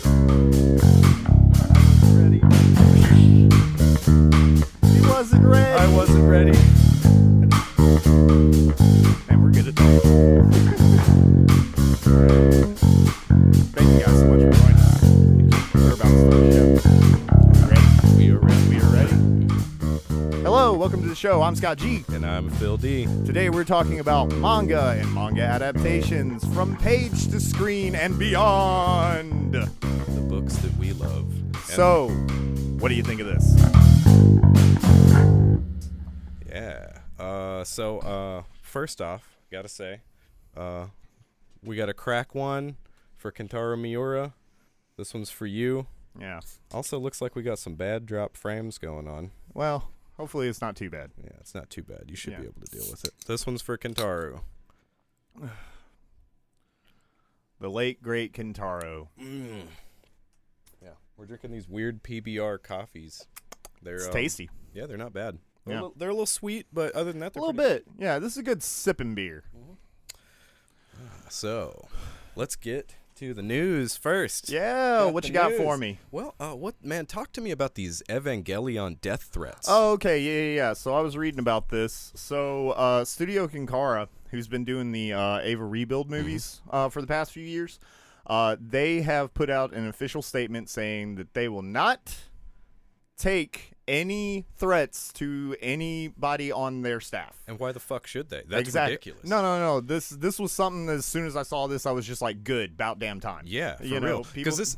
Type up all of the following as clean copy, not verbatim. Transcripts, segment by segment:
He wasn't ready. I wasn't ready. And we're good at that. Thank you guys so much for joining us. We're about to start the show. We are ready. We are ready. Hello, welcome to the show. I'm Scott G. And I'm Phil D. Today we're talking about manga and manga adaptations from page to screen and beyond. The books that we love. So, what do you think of this? Yeah. First off, gotta say, we got a crack one for Kentaro Miura. This one's for you. Yeah. Also looks like we got some bad drop frames going on. Well, hopefully it's not too bad. Yeah, it's not too bad. You should be able to deal with it. This one's for Kentaro. The late, great Kentaro. Yeah, we're drinking these weird PBR coffees. It's tasty. Yeah, they're not bad. Yeah. They're a little sweet, but other than that, they're A little bit. Yeah, this is a good sipping beer. So, let's get to the news first. Yeah, what you got for me? Well, talk to me about these Evangelion death threats. Oh, okay, yeah. So I was reading about this. So Studio Kinkara, who's been doing the Eva Rebuild movies for the past few years, they have put out an official statement saying that they will not take any threats to anybody on their staff. And why the fuck should they? That's ridiculous. No. This was something that as soon as I saw this, I was just like, good, about damn time. Yeah, for real. Because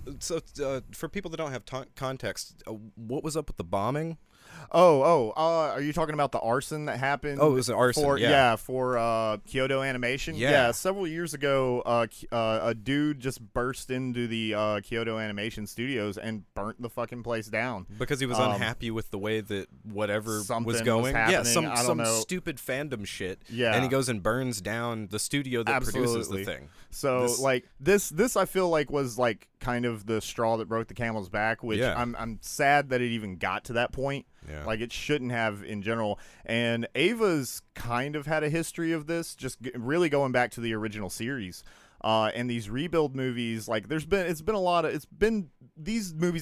for people that don't have context, what was up with the bombing? Are you talking about the arson that happened? Oh, it was an arson, for Kyoto Animation. Yeah. Several years ago, a dude just burst into the Kyoto Animation studios and burnt the fucking place down. Because he was unhappy with the way that whatever was was going. happening. Some stupid fandom shit. Yeah. And he goes and burns down the studio that produces the thing. So this I feel like was like kind of the straw that broke the camel's back, which I'm sad that it even got to that point. Yeah. Like it shouldn't have in general. And Ava's kind of had a history of this, just really going back to the original series. And these rebuild movies, like these movies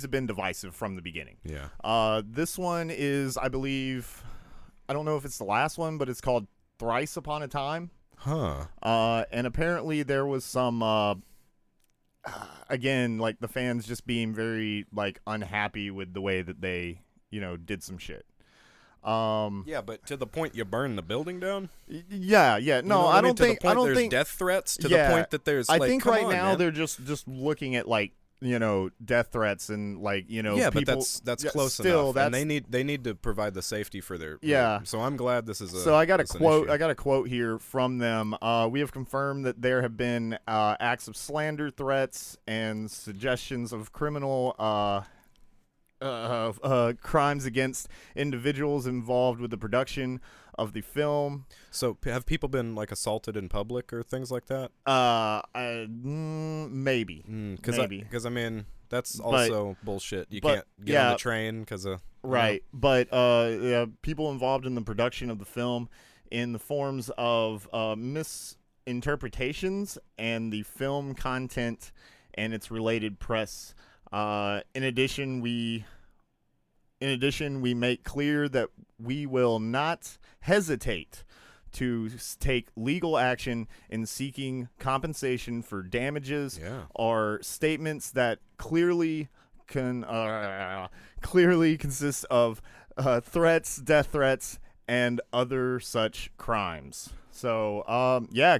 have been divisive from the beginning. Yeah. This one is, I believe, I don't know if it's the last one, but it's called Thrice Upon a Time. Huh. And apparently there was some, again, like the fans just being very like unhappy with the way that they, did some shit. Yeah, but to the point you burn the building down? Yeah. No, I don't think there's death threats to the point that there's I think right now man. they're just looking at like, death threats and like, yeah, people, but that's close still, enough. And they need to provide the safety for their So I'm glad this is So I got a quote here from them. We have confirmed that there have been acts of slander, threats, and suggestions of criminal crimes against individuals involved with the production of the film. So have people been like assaulted in public or things like that? Maybe. Because I mean that's also bullshit. You can't get on the train because of right. But people involved in the production of the film in the forms of misinterpretations and the film content and its related press. In addition, we make clear that we will not hesitate to take legal action in seeking compensation for damages or statements that clearly consist of threats, death threats, and other such crimes. So,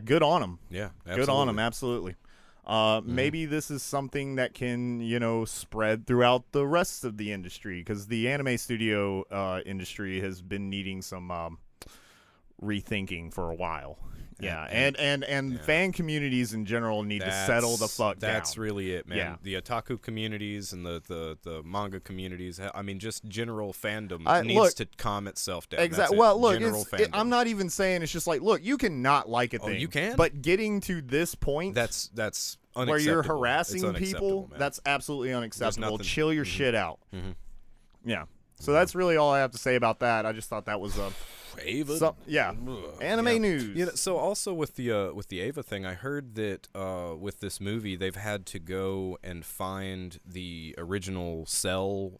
good on them. Yeah, absolutely. Good on them, absolutely. Maybe this is something that can, spread throughout the rest of the industry, because the anime studio industry has been needing some rethinking for a while. Yeah, and fan communities in general need to settle the fuck down. That's really it, man. Yeah. The otaku communities and the manga communities, I mean, just general fandom needs to calm itself down. Exactly. Well, look, I'm not even saying it's just like, look, you can not like a thing. You can. But getting to this point, that's unacceptable. where you're harassing people, man. that's absolutely unacceptable. Chill your shit out. Mm-hmm. Yeah. So that's really all I have to say about that. I just thought that was Ava. Anime news. You know, so also with the Ava thing, I heard that with this movie they've had to go and find the original Cell.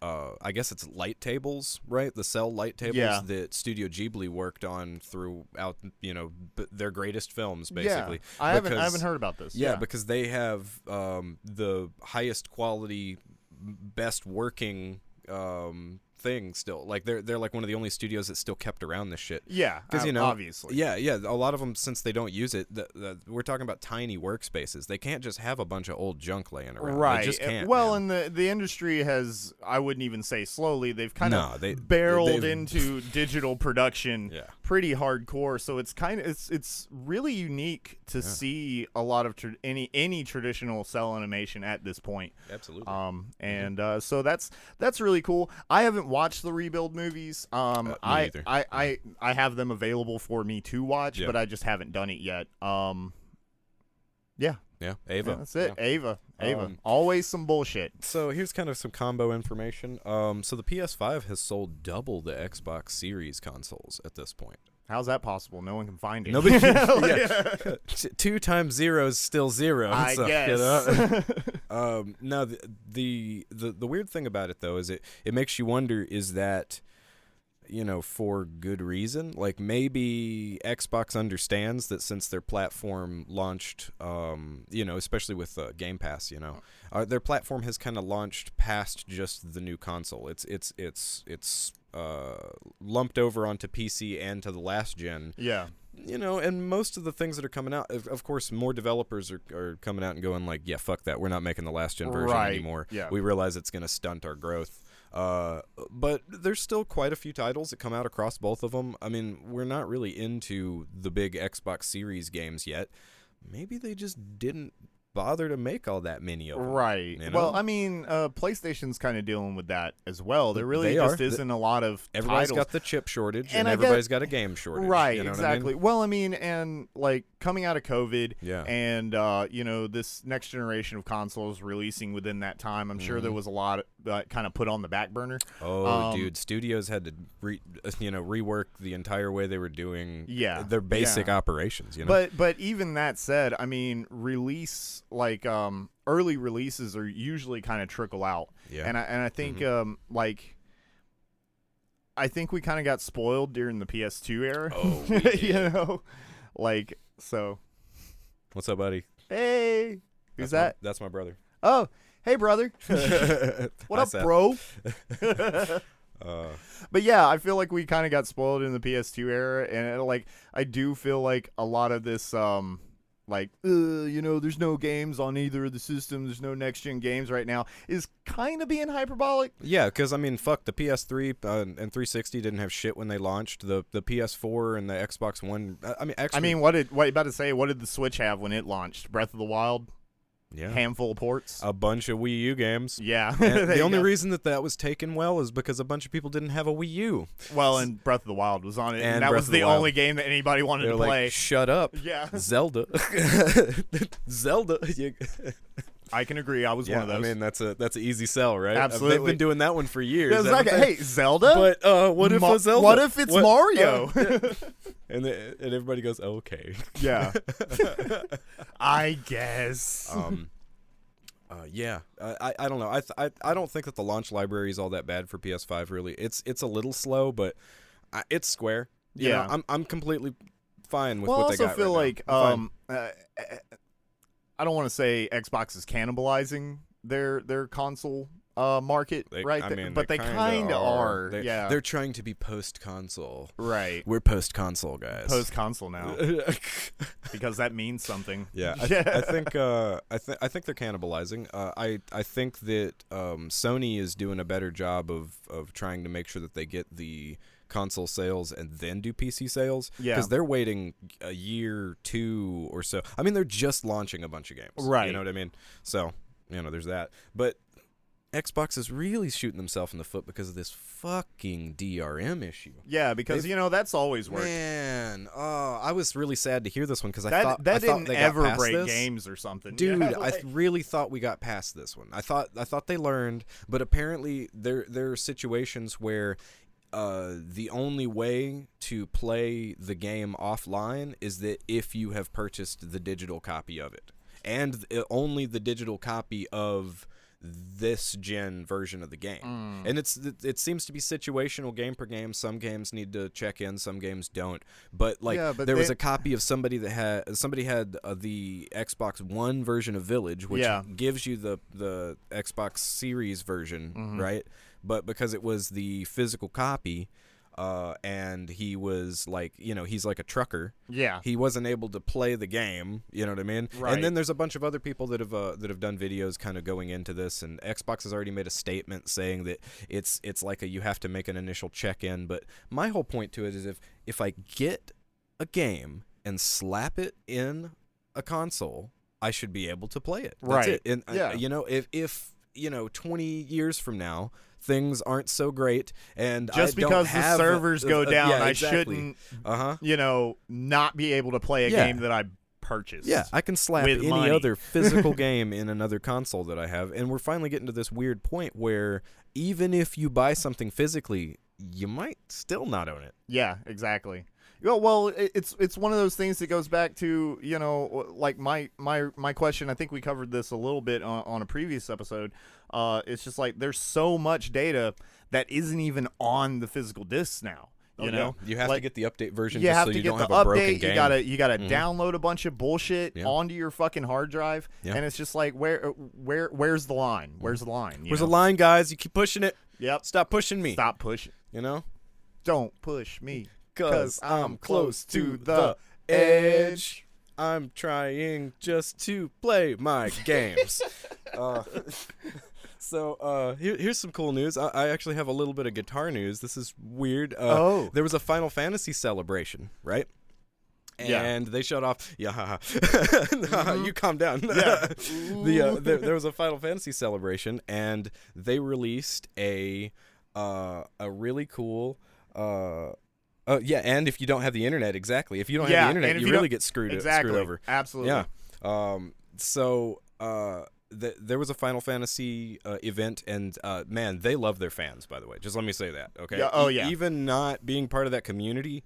I guess it's light tables, right? The Cell light tables that Studio Ghibli worked on throughout, their greatest films, basically. Yeah. I haven't heard about this. Yeah, because they have the highest quality, best working thing still. Like they're like one of the only studios that still kept around this shit. Yeah, because obviously. Yeah. A lot of them, since they don't use it, we're talking about tiny workspaces. They can't just have a bunch of old junk laying around. Right. They just can't. Well, and the industry has, I wouldn't even say slowly, they've kind of barreled into digital production pretty hardcore. So it's it's really unique to see a lot of any traditional cell animation at this point. Absolutely. So that's really cool. I haven't watched the Rebuild movies. Me either. I have them available for me to watch, but I just haven't done it yet. Yeah, Ava. Yeah, that's it. Yeah. Ava. Always some bullshit. So here's kind of some combo information. So the PS5 has sold double the Xbox Series consoles at this point. How's that possible? No one can find it. Nobody. Yeah. 2 times 0 is still 0. I guess. No, the weird thing about it though is it makes you wonder, is that, for good reason? Like maybe Xbox understands that since their platform launched, especially with Game Pass, their platform has kind of launched past just the new console. It's lumped over onto PC and to the last gen. Yeah. And most of the things that are coming out, of course, more developers are coming out and going like, yeah, fuck that. We're not making the last gen version anymore. Yeah. We realize it's going to stunt our growth. But there's still quite a few titles that come out across both of them. I mean, we're not really into the big Xbox Series games yet. Maybe they just didn't bother to make all that many of them. Right. Well, I mean, PlayStation's kind of dealing with that as well. There really just isn't a lot of everybody's titles. Got the chip shortage, and everybody's got a game shortage. Right, you know exactly. What I mean? Well, I mean, and like coming out of COVID, and this next generation of consoles releasing within that time, I'm sure there was a lot kind of put on the back burner. Oh, dude, studios had to rework the entire way they were doing their basic operations. But even that said, I mean, early releases are usually kind of trickle out. Yeah. And I think I think we kind of got spoiled during the PS2 era. Oh, we did. So. What's up, buddy? Hey. Who's that? That's my brother. Oh, hey, brother. What up, bro? But yeah, I feel like we kind of got spoiled in the PS2 era, and I do feel like a lot of this there's no games on either of the systems, there's no next gen games right now, is kind of being hyperbolic. Yeah, because I mean, fuck, the PS3 and 360 didn't have shit when they launched. The PS4 and the Xbox One. What you about to say? What did the Switch have when it launched? Breath of the Wild. Yeah. Handful of ports. A bunch of Wii U games. Yeah. The only reason that was taken well is because a bunch of people didn't have a Wii U. Well, and Breath of the Wild was on it, and that was the only game that anybody wanted to play. Like, shut up. Yeah. Zelda. Zelda. I can agree. I was one of those. I mean, that's an easy sell, right? Absolutely. They've been doing that one for years. Hey, Zelda? But what if a Zelda? What if it's Mario? And everybody goes, okay. Yeah. I guess. Yeah. I don't know. I don't think that the launch library is all that bad for PS5. Really, it's a little slow, but it's Square. You know, I'm completely fine with what they got. I also feel right like I don't want to say Xbox is cannibalizing their console market, right? But they kind of are. They're trying to be post-console. Right. We're post-console guys. Post-console now. Because that means something. Yeah. I think they're cannibalizing. I think that Sony is doing a better job of trying to make sure that they get the console sales and then do PC sales. Yeah. Because they're waiting a year, 2 or so. I mean, they're just launching a bunch of games. Right. You know what I mean? So, there's that. But Xbox is really shooting themselves in the foot because of this fucking DRM issue. Yeah, because that's always worked. Man, I was really sad to hear this one because I thought they didn't ever break games or something, dude. I really thought we got past this one. I thought they learned, but apparently there are situations where the only way to play the game offline is that if you have purchased the digital copy of it, and only the digital copy of this gen version of the game. And it seems to be situational game per game. Some games need to check in, some games don't. But like there was a copy of somebody had the Xbox One version of Village, which gives you the Xbox Series version, right? But because it was the physical copy, and he was like, he's like a trucker. Yeah. He wasn't able to play the game. You know what I mean? Right. And then there's a bunch of other people that have done videos kind of going into this, and Xbox has already made a statement saying that it's like you have to make an initial check-in. But my whole point to it is if I get a game and slap it in a console, I should be able to play it. That's it. And if 20 years from now things aren't so great, and just because the servers go down, I shouldn't, not be able to play a game that I purchased. Yeah, I can slap any other physical game in another console that I have, and we're finally getting to this weird point where even if you buy something physically, you might still not own it. Yeah, exactly. Well, it's one of those things that goes back to, like my question. I think we covered this a little bit on a previous episode. It's just like there's so much data that isn't even on the physical discs now. You know, you have to get the update version. You just have so to you get don't the have a broken update. game. You gotta download a bunch of bullshit onto your fucking hard drive, and it's just like where's the line? Where's the line? Where's the line, guys? You keep pushing it. Yep. Stop pushing me. Stop pushing. Don't push me. 'Cause I'm close to the edge. I'm trying just to play my games. So here's some cool news. I actually have a little bit of guitar news. This is weird. There was a Final Fantasy celebration, right? And they showed off. You calm down. There was a Final Fantasy celebration, and they released a really cool. And if you don't have the internet, exactly. If you don't have the internet, you really get screwed over. Absolutely. Yeah. There was a Final Fantasy event, and man, they love their fans. By the way, just let me say that. Okay. Yeah. Even not being part of that community,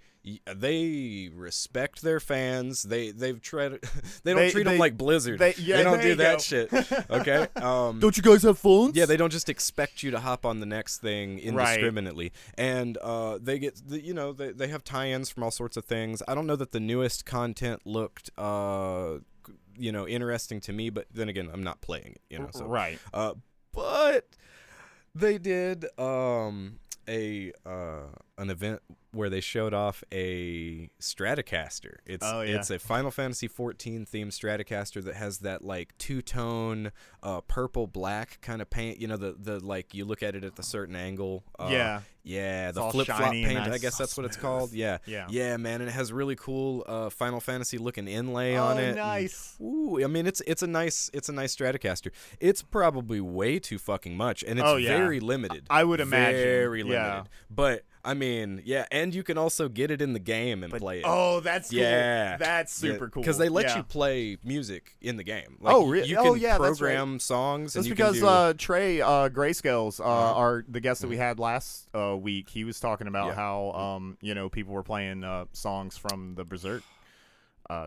they respect their fans. They don't treat them like Blizzard. They don't do that shit. Okay. Don't you guys have phones? Yeah, they don't just expect you to hop on the next thing indiscriminately. And they get they have tie-ins from all sorts of things. I don't know that the newest content looked interesting to me, but then again, I'm not playing it. So, right. But they did an event where they showed off a Stratocaster. It's a Final Fantasy 14 themed Stratocaster that has that like two-tone purple black kind of paint. The like you look at it at a certain angle. Yeah, the flip-flop paint. Nice. I guess that's what it's called. Yeah, man, and it has really cool Final Fantasy looking inlay on it. Nice. Ooh, I mean it's a nice Stratocaster. It's probably way too fucking much, and it's very limited. I would imagine very limited, but. I mean, and you can also get it in the game and play it. Oh, that's cool. Yeah. That's super cool. Because they let you play music in the game. Like, really? You can program that's songs. That's and because you can do... Trey GrasScales, the guest that we had last week, he was talking about how people were playing songs from the Berserk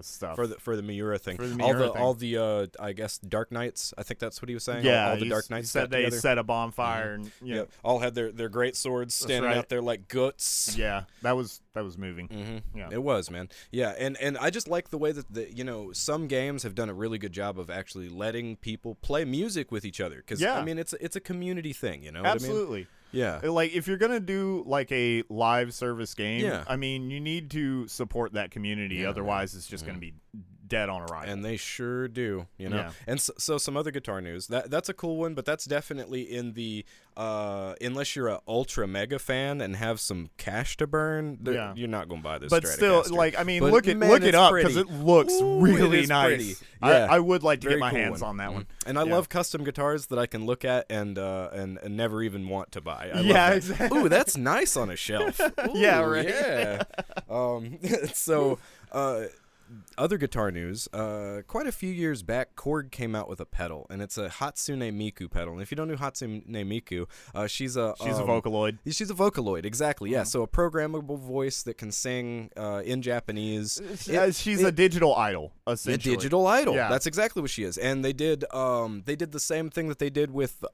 stuff for the Miura thing. For the Miura all the I guess Dark Knights. I think that's what he was saying. Yeah, all the Dark Knights. Said they set a bonfire and all had their great swords standing out there like guts. Yeah, that was moving. Mm-hmm. Yeah, it was, man. Yeah, and I just like the way that some games have done a really good job of actually letting people play music with each other. Because I mean, it's a community thing. You know, absolutely. What I mean? Yeah. Like, if you're going to do, like, a live service game, I mean, you need to support that community. Otherwise, it's just going to be dead on arrival. And they sure do, And so some other guitar news. That's a cool one, but that's definitely in the unless you're a ultra mega fan and have some cash to burn, you're not going to buy this But Stratocaster. still, like, I mean, look it up because it looks really nice. Yeah. I would like to get my cool hands on that one. And I love custom guitars that I can look at and never even want to buy. I love that. Exactly. Ooh, that's nice on a shelf. Ooh, yeah, right. Yeah. So other guitar news. Quite a few years back, Korg came out with a pedal, and it's a Hatsune Miku pedal. And if you don't know Hatsune Miku, she's a Vocaloid. She's a Vocaloid, exactly. Yeah, so a programmable voice that can sing in Japanese. She's a digital idol, essentially. A digital idol. Yeah. That's exactly what she is. And they did the same thing that they did with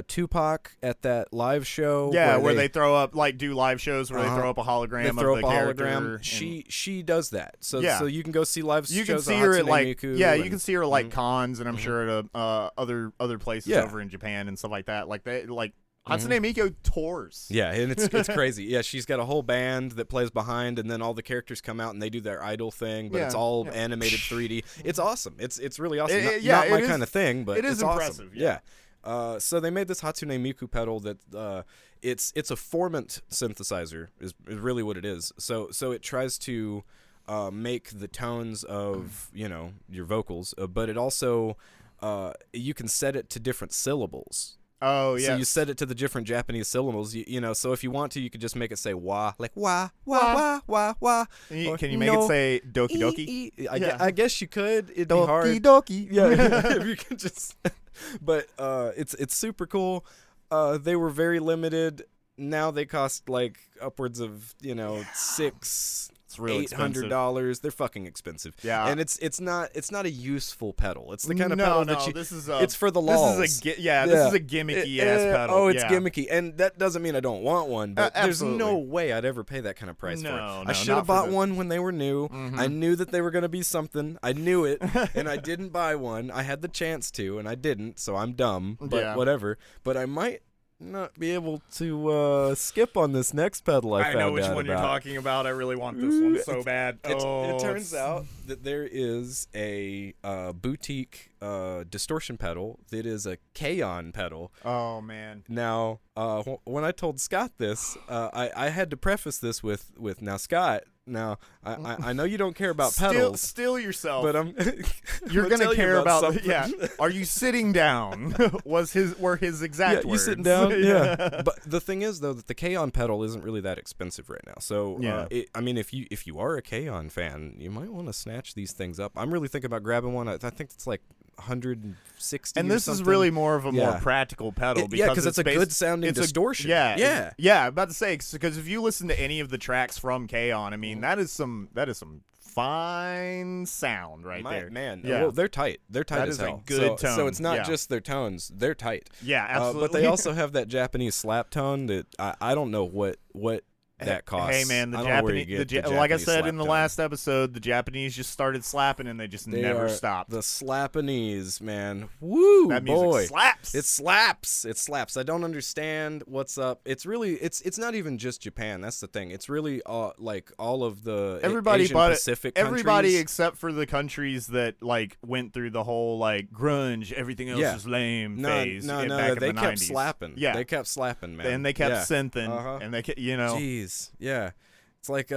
Tupac at that live show. Yeah, where they throw up, do live shows where they throw up a hologram they throw of the up a character. hologram. She does that. So Yeah. so you can go see live You shows can see of her at Hatsune Miku you can see her at cons, and I'm sure at other places Yeah. over in Japan and stuff like that. Hatsune Miku tours. Yeah, and it's crazy. Yeah, she's got a whole band that plays behind, and then all the characters come out and they do their idol thing, but it's all animated 3D. It's awesome. It's really awesome. Not my kind of thing, but it is it's impressive. Awesome. Yeah. So they made this Hatsune Miku pedal that it's a formant synthesizer is really what it is. So it tries to make the tones of your vocals, but it also you can set it to different syllables. Oh yeah. So you set it to the different Japanese syllables. So if you want to, you could just make it say wa, like wa wa wa wa wa. Can you make it say doki doki? I guess you could. It'd doki be hard. Doki. Yeah, if you could just. But it's super cool. They were very limited. Now they cost upwards of It's really $800. They're fucking expensive. Yeah, and it's not a useful pedal. It's the kind of pedal that you. This is it's for the laws. This is a gimmicky ass pedal. Oh, it's gimmicky, and that doesn't mean I don't want one. But there's absolutely. no way I'd ever pay that kind of price for it. I should not have for bought this. one when they were new. I knew that they were going to be something. I knew it, and I didn't buy one. I had the chance to, and I didn't. So I'm dumb. But whatever. But I might not be able to skip on this next pedal I found out know which one about. you're talking about. I really want this one so bad. It turns out that there is a boutique distortion pedal that is a K-On pedal. Oh man! Now, when I told Scott this, I had to preface this with now Scott. Now, I know you don't care about pedals. Still yourself. But you're gonna care about something. yeah. Are you sitting down? Were his exact words. You sitting down? Yeah. But the thing is, though, that the K-On pedal isn't really that expensive right now. So, if you are a K-On fan, you might want to snatch these things up. I'm really thinking about grabbing one. I think it's like 160. And this is really more of a more practical pedal because it's a good sounding distortion. I'm about to say, because if you listen to any of the tracks from K-On, I mean that is some fine sound there. Man, yeah. Well, they're tight. They're tight that as is hell. A good tone. So it's not just their tones; they're tight. Yeah, absolutely. But they also have that Japanese slap tone that I don't know what that costs. Hey man, the Japanese, like I said in the last episode, the Japanese just started slapping and they never stopped. The Slapanese, man, woo! That music slaps. It slaps. It slaps. I don't understand what's up. It's really it's not even just Japan. That's the thing. It's really all of the Asian Pacific countries. Everybody except for the countries that went through the whole grunge, everything else is lame phase. No, back they in the kept 90s. slapping. Yeah, they kept slapping, man. And they kept synthing, and they Jeez. Yeah. It's like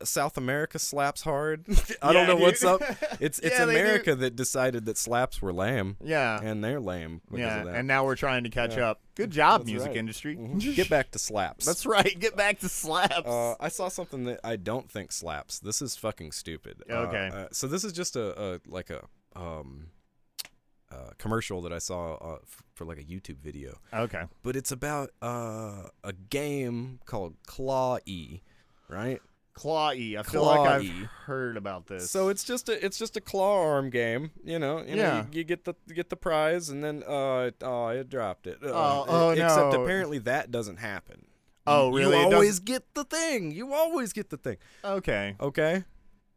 South America slaps hard. I don't know what's up. It's America that decided that slaps were lame. Yeah. And they're lame because of that. And now we're trying to catch up. Good job, That's music right. industry. Get back to slaps. That's right. Get back to slaps. I saw something that I don't think slaps. This is fucking stupid. Okay. So this is just a commercial that I saw for a YouTube video. Okay. But it's about a game called Claw-E, right? Claw-E. I feel like I've heard about this. So it's just a claw arm game, you get the prize and then it dropped it. No. Except apparently that doesn't happen. Oh, really? You always get the thing. You always get the thing. Okay. Okay.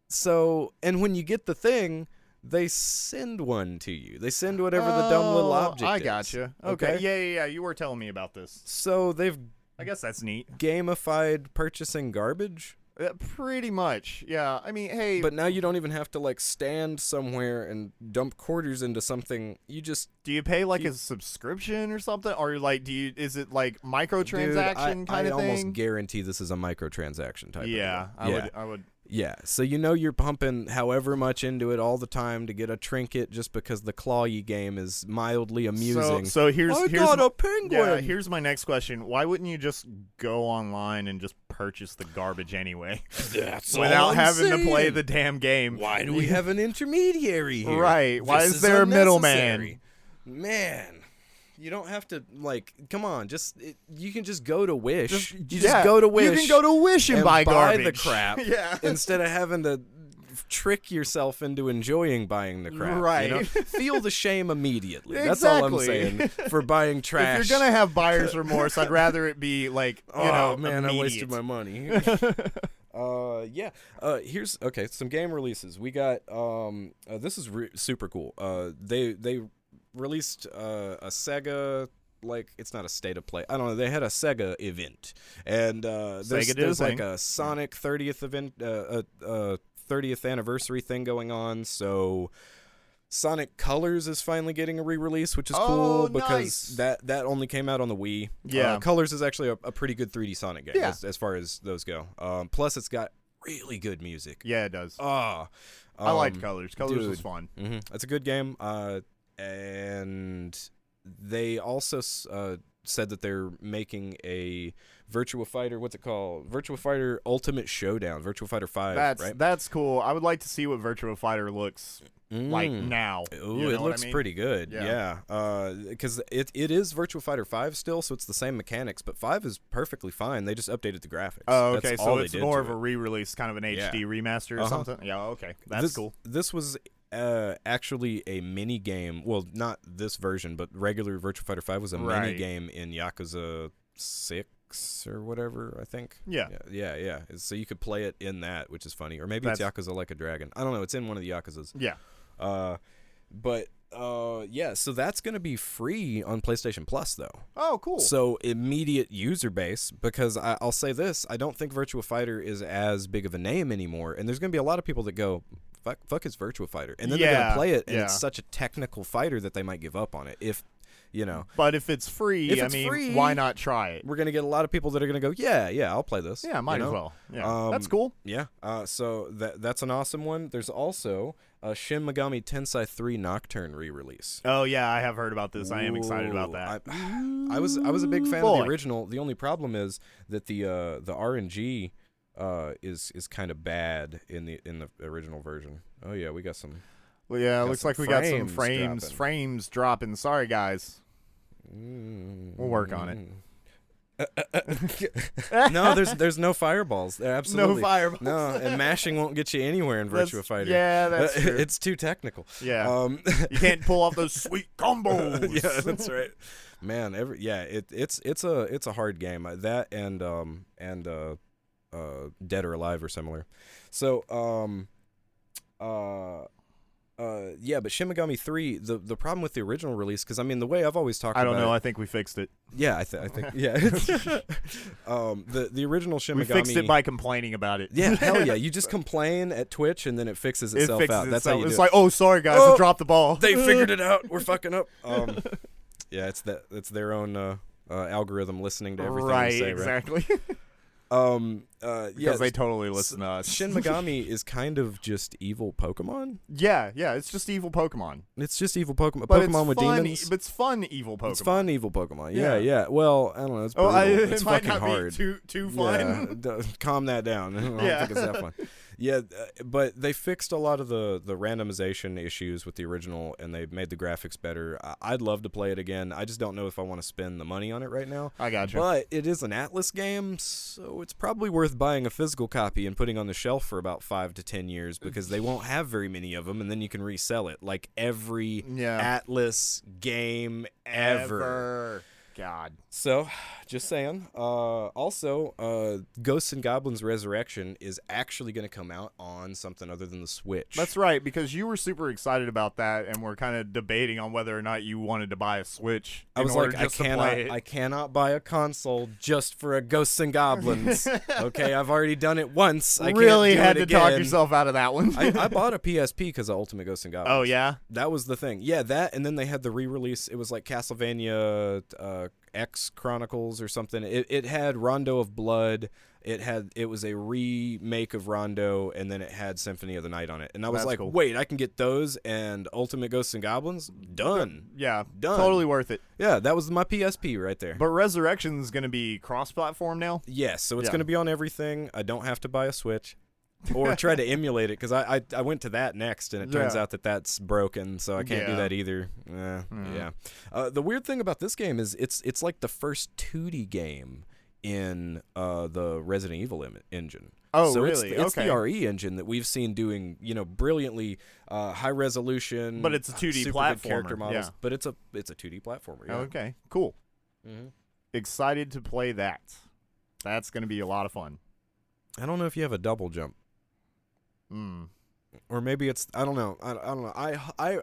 So, and when you get the thing, they send one to you. They send whatever the dumb little object I is. gotcha. Okay. Yeah. You were telling me about this. So they've I guess that's neat. Gamified purchasing garbage? Pretty much. Yeah. I mean, hey. But now you don't even have to stand somewhere and dump quarters into something. You just do you pay a subscription or something, or is it microtransaction kind of thing? I almost guarantee this is a microtransaction type. Yeah, of thing. I would. Yeah, so you're pumping however much into it all the time to get a trinket just because the Claw-E game is mildly amusing. So here's got a penguin. Yeah, here's my next question. Why wouldn't you just go online and just purchase the garbage anyway. That's without all I'm having to play saying. the damn game. Why do we have an intermediary here? Right. Why This is there a middleman? unnecessary. Man, you don't have to, like, come on. You can just go to Wish. You just go to Wish. You can go to Wish and buy garbage. the crap Yeah. instead of having to trick yourself into enjoying buying the crap. Right. You know? Feel the shame immediately. That's all I'm saying for buying trash. If you're going to have buyer's remorse, I'd rather it be, like, man, immediate. I wasted my money. Here's some game releases. We got this is super cool. They released a Sega, like, it's not a state of play. I don't know. They had a Sega event, and there's like a Sonic 30th event, 30th anniversary thing going on. So Sonic Colors is finally getting a re-release, which is cool because that only came out on the Wii. Yeah, Colors is actually a pretty good 3D Sonic game as far as those go. Plus, it's got really good music. Yeah, it does. I liked Colors. Colors was fun. Mm-hmm. It's a good game. And they also said that they're making a Virtua Fighter, what's it called? Virtua Fighter Ultimate Showdown, Virtua Fighter 5, right? That's cool. I would like to see what Virtua Fighter looks like now. Ooh, it looks pretty good. Yeah. Because it is Virtua Fighter 5 still, so it's the same mechanics, but 5 is perfectly fine. They just updated the graphics. Oh, okay. That's So all it's they did more to of a re-release, kind of an HD remaster or something? Yeah, okay. That's cool. This was actually a mini game. Well, not this version, but regular Virtua Fighter 5 was a mini game in Yakuza 6 or whatever, I think. Yeah. So you could play it in that, which is funny. Or maybe it's Yakuza Like a Dragon. I don't know. It's in one of the Yakuzas. Yeah. So that's going to be free on PlayStation Plus, though. Oh, cool. So immediate user base, because I'll say this, I don't think Virtua Fighter is as big of a name anymore, and there's going to be a lot of people that go, fuck it's Virtua Fighter, and then they're going to play it, and it's such a technical fighter that they might give up on it, But if it's free, free, why not try it? We're going to get a lot of people that are going to go, yeah, I'll play this. Yeah, might as well. Yeah, that's cool. Yeah, so that's an awesome one. There's also Shin Megami Tensei 3 Nocturne re-release. Oh, yeah, I have heard about this. I am excited about that. I was a big fan of the original. The only problem is that the RNG is kind of bad in the original version. Oh yeah, we got some. Well, yeah, it looks like we got some frames dropping. Sorry, guys. We'll work on it. No, there's no fireballs. There absolutely no fireballs. No, and mashing won't get you anywhere in Virtua Fighter. Yeah, that's true. It's too technical. Yeah, you can't pull off those sweet combos. Yeah, that's right. Man, it's a hard game. That and Dead or Alive are similar. So but Shin Megami 3, the problem with the original release, because I mean the way I've always talked about I don't know, I think we fixed it. Yeah, I think yeah. The original Shin Megami, we fixed it by complaining about it. Yeah, hell yeah. You just complain at Twitch and then it fixes itself out. That's how you do it. It's like, oh, sorry guys, I dropped the ball. They figured it out. We're fucking up. Yeah, it's their own algorithm listening to everything we say, right? Exactly. Because they totally listen to us. Shin Megami is kind of just evil Pokemon. Yeah, it's just evil Pokemon. It's just evil Pokemon. But Pokemon with demons. But it's fun evil Pokemon. It's fun evil Pokemon. Yeah. Well, I don't know. It's brutal. It's might fucking not hard. Be too fun. Yeah, calm that down. I don't think it's that fun. Yeah, but they fixed a lot of the randomization issues with the original, and they made the graphics better. I'd love to play it again. I just don't know if I want to spend the money on it right now. I gotcha. But it is an Atlas game, so it's probably worth buying a physical copy and putting on the shelf for about 5 to 10 years, because they won't have very many of them, and then you can resell it. Like every Atlas game ever. God. So, just saying. Also, Ghosts and Goblins Resurrection is actually going to come out on something other than the Switch. That's right, because you were super excited about that, and we're kind of debating on whether or not you wanted to buy a Switch. I was like, I cannot buy a console just for a Ghosts and Goblins. Okay, I've already done it once. I really can't do had it to again. talk yourself out of that one. I bought a PSP because of Ultimate Ghosts and Goblins. Oh, yeah? That was the thing. Yeah, that, and then they had the re-release. It was like Castlevania X Chronicles or something. It had Rondo of Blood. It was a remake of Rondo, and then it had Symphony of the Night on it. And I was like, cool. wait, I can get those and Ultimate Ghosts and Goblins? Done. Yeah, Done. totally worth it. Yeah, that was my PSP right there. But Resurrection's going to be cross-platform now? Yes, so it's going to be on everything. I don't have to buy a Switch. Or try to emulate it, because I went to that next, and it turns out that that's broken, so I can't do that either. Yeah. The weird thing about this game is it's like the first 2D game in the Resident Evil engine. Oh, so really? It's the RE engine that we've seen doing, brilliantly high resolution. But it's a 2D super platformer. good character models. Yeah. But it's a 2D platformer. Yeah. Okay, cool. Mm-hmm. Excited to play that. That's going to be a lot of fun. I don't know if you have a double jump. Or maybe it's I don't know. I don't know.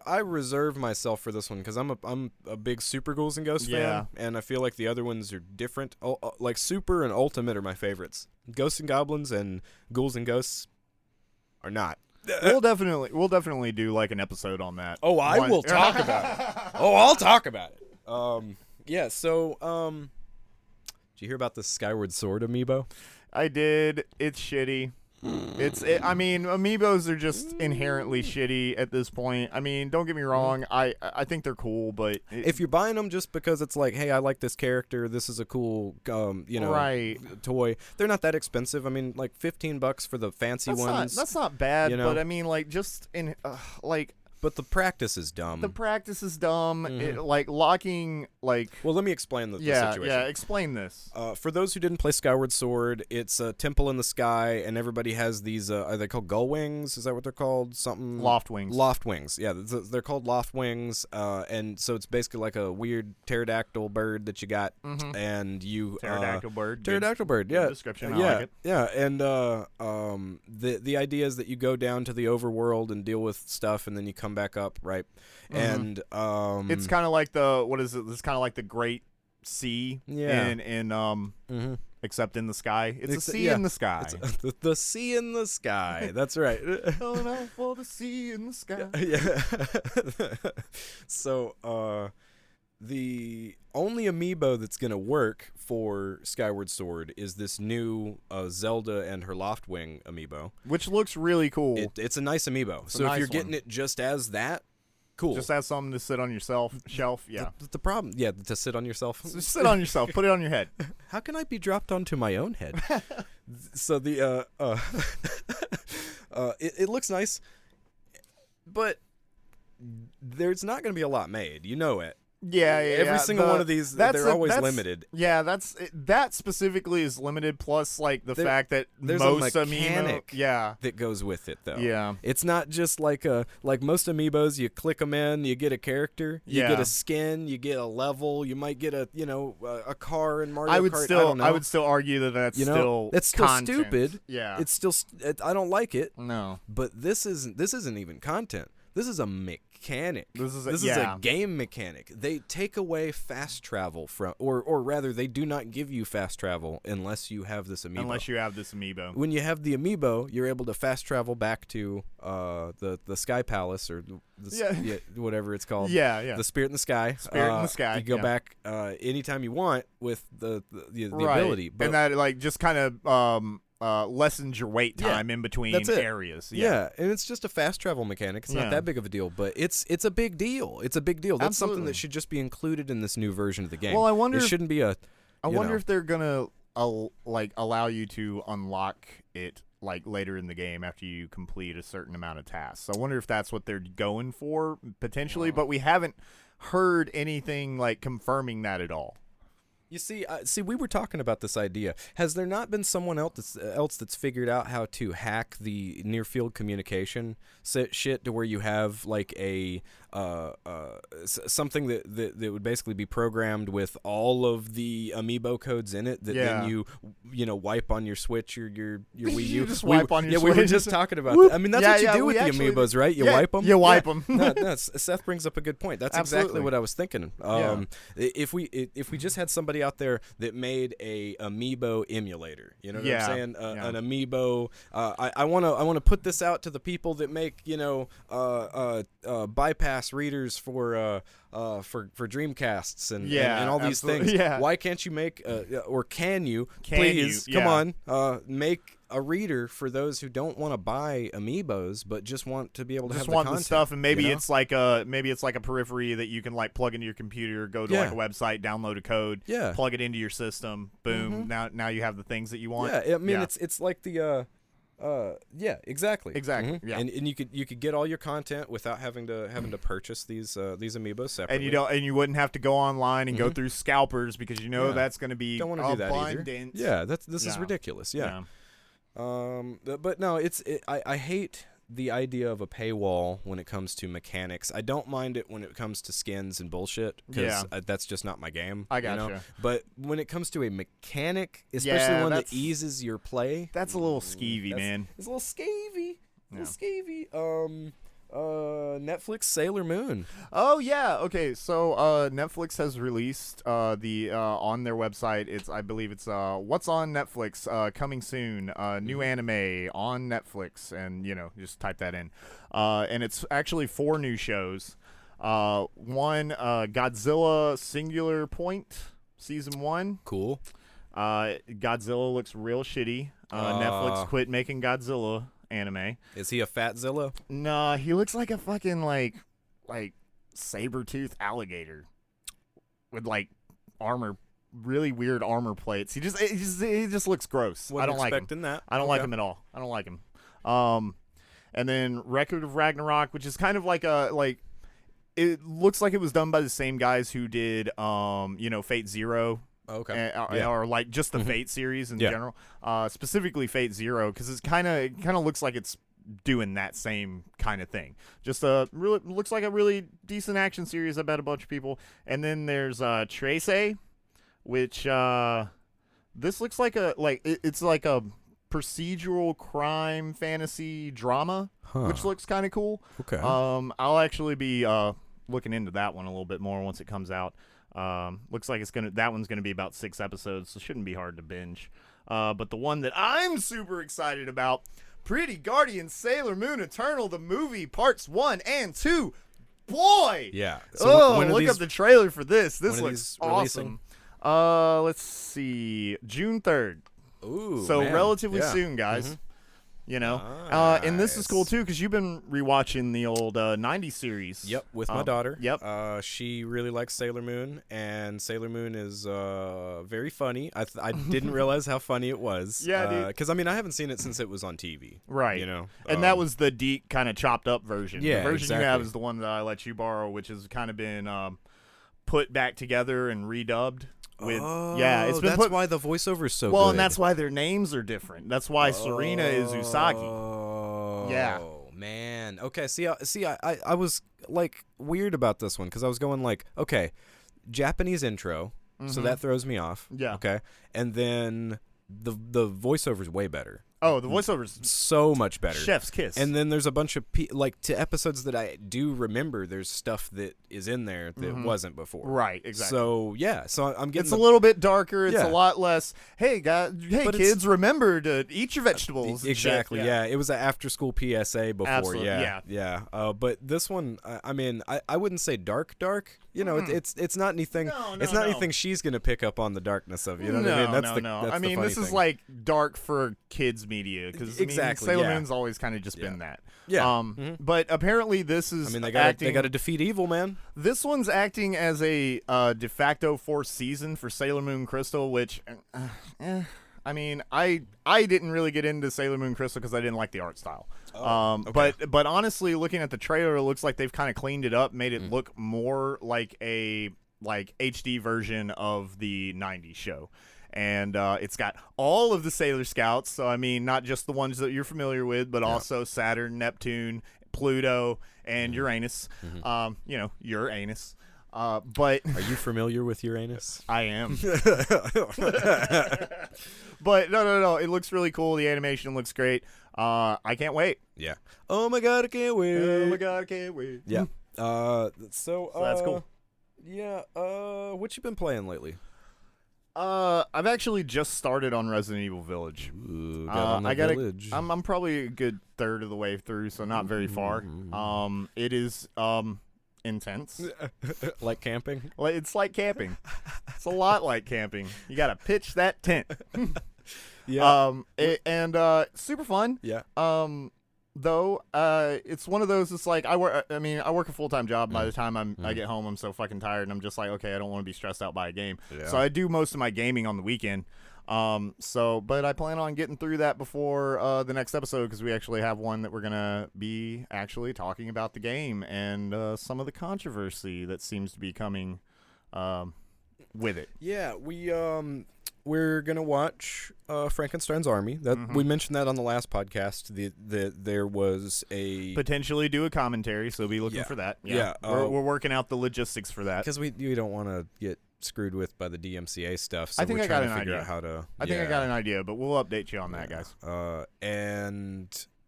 I reserve myself for this one because I'm a big Super Ghouls and Ghosts fan, and I feel like the other ones are different. Like Super and Ultimate are my favorites. Ghosts and Goblins and Ghouls and Ghosts are not. We'll definitely do like an episode on that. Oh, I will talk about it. Oh, I'll talk about it. Yeah. So, did you hear about the Skyward Sword amiibo? I did. It's shitty. I mean, amiibos are just inherently shitty at this point. I mean, don't get me wrong. I think they're cool, but if you're buying them just because it's like, hey, I like this character, this is a cool, right. toy. They're not that expensive. I mean, like $15 for the fancy ones. That's not bad. But I mean, like just in like. But the practice is dumb. The practice is dumb. Like locking, like. Well, let me explain the situation. Yeah, explain this. For those who didn't play Skyward Sword, it's a temple in the sky, and everybody has these. Are they called gull wings? Is that what they're called? Something. Loft wings. Loft wings. Yeah, they're called loft wings. And so it's basically like a weird pterodactyl bird that you got, and you. Pterodactyl bird. Pterodactyl bird. Yeah. Good description. I like it. Yeah, and the idea is that you go down to the overworld and deal with stuff, and then you come back up, right? And it's kind of like it's kind of like the Great Sea except in the sky. It's a sea in the sky. It's the sea in the sky. That's right. Going out for the sea in the sky. Yeah. So the only amiibo that's gonna work for Skyward Sword is this new Zelda and her Loftwing amiibo, which looks really cool. It's a nice amiibo. So if you're getting it just as that, cool. Just as something to sit on your shelf. Yeah. The problem, to sit on yourself. Just sit on yourself. Put it on your head. How can I be dropped onto my own head? So the it looks nice, but there's not going to be a lot made. You know it. Yeah. Every single one of these, they're always limited. Yeah, that specifically is limited. Plus, like the fact that there's most a mechanic that goes with it, though. Yeah, it's not just like most amiibos. You click them in, you get a character, you get a skin, you get a level, you might get a car in Mario Kart. I would still argue that's still content. Stupid. Yeah, it's still. I don't like it. No, but this isn't even content. This is a mechanic. This is a game mechanic. They take away fast travel from, or rather, they do not give you fast travel unless you have this amiibo. When you have the amiibo, you're able to fast travel back to the Sky Palace or whatever it's called. Yeah. The Spirit in the Sky. Spirit in the Sky. You go back anytime you want with the ability. But, and that just kind of lessens your wait time in between areas. Yeah, and it's just a fast travel mechanic. It's not that big of a deal, but it's a big deal. It's a big deal. That's something that should just be included in this new version of the game. Well, I wonder. It shouldn't be a. I wonder if they're gonna allow you to unlock it later in the game after you complete a certain amount of tasks. I wonder if that's what they're going for potentially, but we haven't heard anything confirming that at all. You see, we were talking about this idea. Has there not been someone else that's figured out how to hack the near-field communication shit to where you have a something that would basically be programmed with all of the amiibo codes in it that then you wipe on your Switch or your Wii U. You just wipe on your Switch. We were just talking about that. I mean, that's what you do with the amiibos, right? You wipe them. You wipe them. No, Seth brings up a good point. That's exactly what I was thinking. If we just had somebody somebody out there that made a amiibo emulator. You know what Yeah, I'm saying? yeah. An amiibo. I wanna put this out to the people that make bypass readers for Dreamcasts and all these absolutely. things. Yeah. Why can't you make or can you Can please you? come Yeah. on make a reader for those who don't want to buy amiibos but just want to be able to Just have want the the content, stuff, and maybe you know? it's like a periphery that you can like plug into your computer, go to Yeah. like a website, download a code, Yeah. plug it into your system, boom. Now you have the things that you want. Yeah, I mean Yeah. it's like the yeah, exactly. Exactly, yeah. And you could get all your content without having to purchase these amiibos separately. And you wouldn't have to go online and go through scalpers because Yeah. that's going to be don't want to do that either. abundant. Yeah, this is Yeah. ridiculous. Yeah. But no, I hate the idea of a paywall when it comes to mechanics. I don't mind it when it comes to skins and bullshit because that's just not my game. I you gotcha. know? But when it comes to a mechanic, especially Yeah, one that that's- eases your play, That's a little skeevy, man. it's a little scavy. A Yeah. little scavy. Netflix Sailor Moon. Oh yeah, okay. So Netflix has released the on their website. I believe it's what's on Netflix coming soon. New anime on Netflix, and just type that in. And it's actually 4 new shows. One Godzilla Singular Point season 1. Cool. Godzilla looks real shitty. Netflix quit making Godzilla anime. Is he a Fatzilla? Nah, he looks like a fucking like saber-toothed alligator with like armor, really weird armor plates. He just looks gross. I don't like him. Expecting that. I don't like him at all. I don't like him. And then Record of Ragnarok, which is kind of like it looks like it was done by the same guys who did Fate Zero. Okay. Or like just the Fate series in general, specifically Fate Zero, because it kind of looks like it's doing that same kind of thing. Just really looks like a really decent action series. I bet a bunch of people. And then there's Trace, which this looks like it's like a procedural crime fantasy drama, which looks kind of cool. Okay. I'll actually be looking into that one a little bit more once it comes out. Looks like that one's gonna be about 6 episodes, so shouldn't be hard to binge. But the one that I'm super excited about, Pretty Guardian Sailor Moon Eternal, the movie, parts 1 and 2. Boy! Yeah. So look up the trailer for this. This when are looks these releasing? awesome. Let's see. June 3rd. Ooh, So man. relatively Yeah. soon, guys. And this is cool Nice. too because you've been rewatching the old 90s series. Yep, with my daughter. Yep. She really likes Sailor Moon, and Sailor Moon is very funny. I didn't realize how funny it was. Yeah, dude. Because I haven't seen it since it was on TV. Right. And that was the deep kind of chopped up version. Yeah, the version you have exactly. is the one that I let you borrow, which has kind of been put back together and redubbed. It's been that's why the voiceover is so good. Well, and that's why their names are different. That's why Serena is Usagi. Oh, Yeah. man. Okay, I was like weird about this one because I was going like, okay, Japanese intro, so that throws me off. Yeah. Okay, and then the voiceover's way better. Oh, the voiceover's So much better. chef's kiss. And then there's a bunch of to episodes that I do remember. There's stuff that is in there that wasn't before. Right, exactly. So yeah, so I'm getting It's a little bit darker. It's Yeah. a lot less. Hey guys, But kids, remember to eat your vegetables. and exactly. shit. Yeah, it was an after-school PSA before. Absolutely, Yeah. But this one, I wouldn't say dark. You know, it's not anything. No, it's no, not no. anything she's gonna pick up on the darkness of. You know what no, I mean? That's no, the, no. That's I mean, the funny this is thing. like dark for kids media because Exactly, Sailor yeah. Moon's always kind of just been that. Yeah. But apparently this is. they acting. got to defeat evil, man. This one's acting as a de facto fourth season for Sailor Moon Crystal, which, I didn't really get into Sailor Moon Crystal because I didn't like the art style. Okay. But honestly, looking at the trailer, it looks like they've kind of cleaned it up, made it look more like a HD version of the '90s show. And it's got all of the Sailor Scouts, so not just the ones that you're familiar with, but also Saturn, Neptune, Pluto, and Uranus. Uranus. But Are you familiar with Uranus? I am. But no. It looks really cool. The animation looks great. I can't wait. Yeah. Oh my god, I can't wait. Oh my god, I can't wait. Yeah. So that's cool. Yeah. What you been playing lately? I've actually just started on Resident Evil Village. Ooh, got on the I gotta. Village. I'm probably a good third of the way through, so not very far. It is intense. Like camping. It's like camping. It's a lot like camping. You gotta pitch that tent. Yeah. Super fun. Yeah. Though it's one of those. It's like I work a full-time job. By the time I get home, I'm so fucking tired, and I'm just like, okay, I don't want to be stressed out by a game. Yeah. So I do most of my gaming on the weekend. But I plan on getting through that before the next episode, because we actually have one that we're gonna be actually talking about the game and some of the controversy that seems to be coming with it. Yeah, we're gonna watch Frankenstein's Army. That we mentioned that on the last podcast. There was a Potentially do a commentary, so be looking for that. Yeah, we're working out the logistics for that, because we don't want to get screwed with by the DMCA stuff. So I think we're I got trying an to figure idea. out how to. I think I got an idea, but we'll update you on that, guys.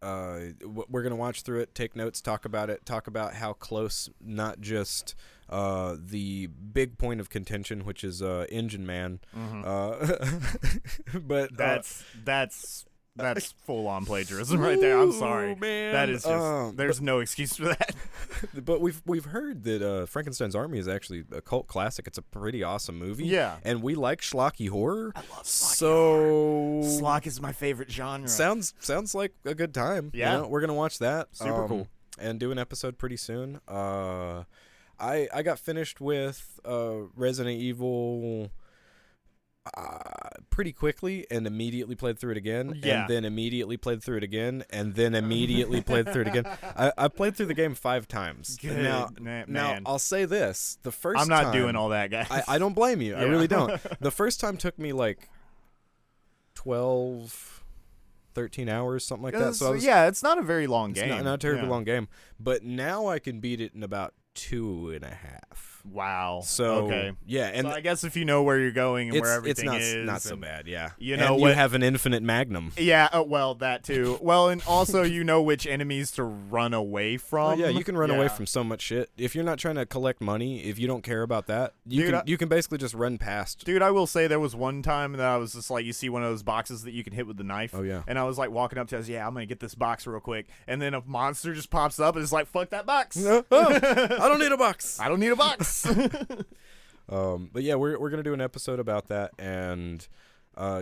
We're gonna watch through it, take notes, talk about how close, not just the big point of contention, which is Engine Man, but that's full on plagiarism right there. I'm sorry, man. that is just there's no excuse for that. But we've heard that Frankenstein's Army is actually a cult classic. It's a pretty awesome movie. Yeah, and we like schlocky horror. I love schlocky horror. Schlock is my favorite genre. Sounds like a good time. Yeah, we're gonna watch that. Super cool, and do an episode pretty soon. I got finished with Resident Evil pretty quickly and immediately played through it again, and then immediately played through it again, and then immediately played through it again. I played through the game 5 times. Good. Now I'll say this: the first I'm not time, doing all that, guys. I don't blame you. I really don't. The first time took me like 12, 13 hours, something like that. So it's not a very long game. Not a terribly long game, but now I can beat it in about 2.5. Wow. So okay. Yeah, and so I guess if you know where you're going and where everything it's is, not so bad. Yeah, you know, you have an infinite magnum. Yeah. Well, that too. Well, and also you know which enemies to run away from. Oh, yeah, you can run away from so much shit. If you're not trying to collect money, if you don't care about that, you can basically just run past. Dude, I will say there was one time that I was just like, you see one of those boxes that you can hit with the knife. Oh yeah. And I was like walking up to it, I'm gonna get this box real quick, and then a monster just pops up and is like, fuck that box. I don't need a box. I don't need a box. But yeah, we're gonna do an episode about that and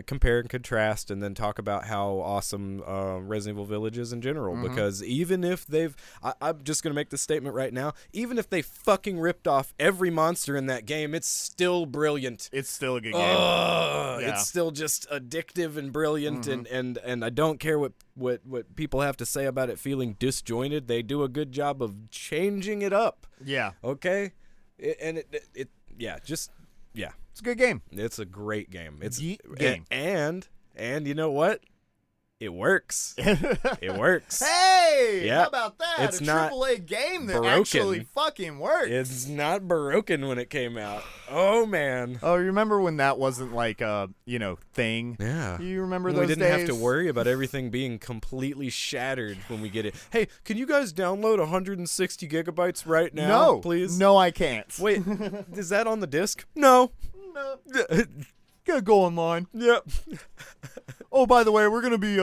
compare and contrast, and then talk about how awesome Resident Evil Village is in general. Because even if I'm just gonna make this statement right now, even if they fucking ripped off every monster in that game, it's still brilliant. It's still a good game. It's still just addictive and brilliant, and I don't care what people have to say about it feeling disjointed. They do a good job of changing it up. Yeah. Okay. It's a good game. It's a great game. It's game. And you know what? It works. It works. Hey, Yeah. how about that? It's a not AAA game that broken. actually fucking works. It's not broken when it came out. Oh man. Oh, you remember when that wasn't like a thing? Yeah. You remember When those we didn't have days? to worry about everything being completely shattered when we get it. Hey, can you guys download 160 gigabytes right now, No, please? No, I can't. Wait, is that on the disc? No. No. Gotta go online. Yep. Oh, by the way, we're gonna be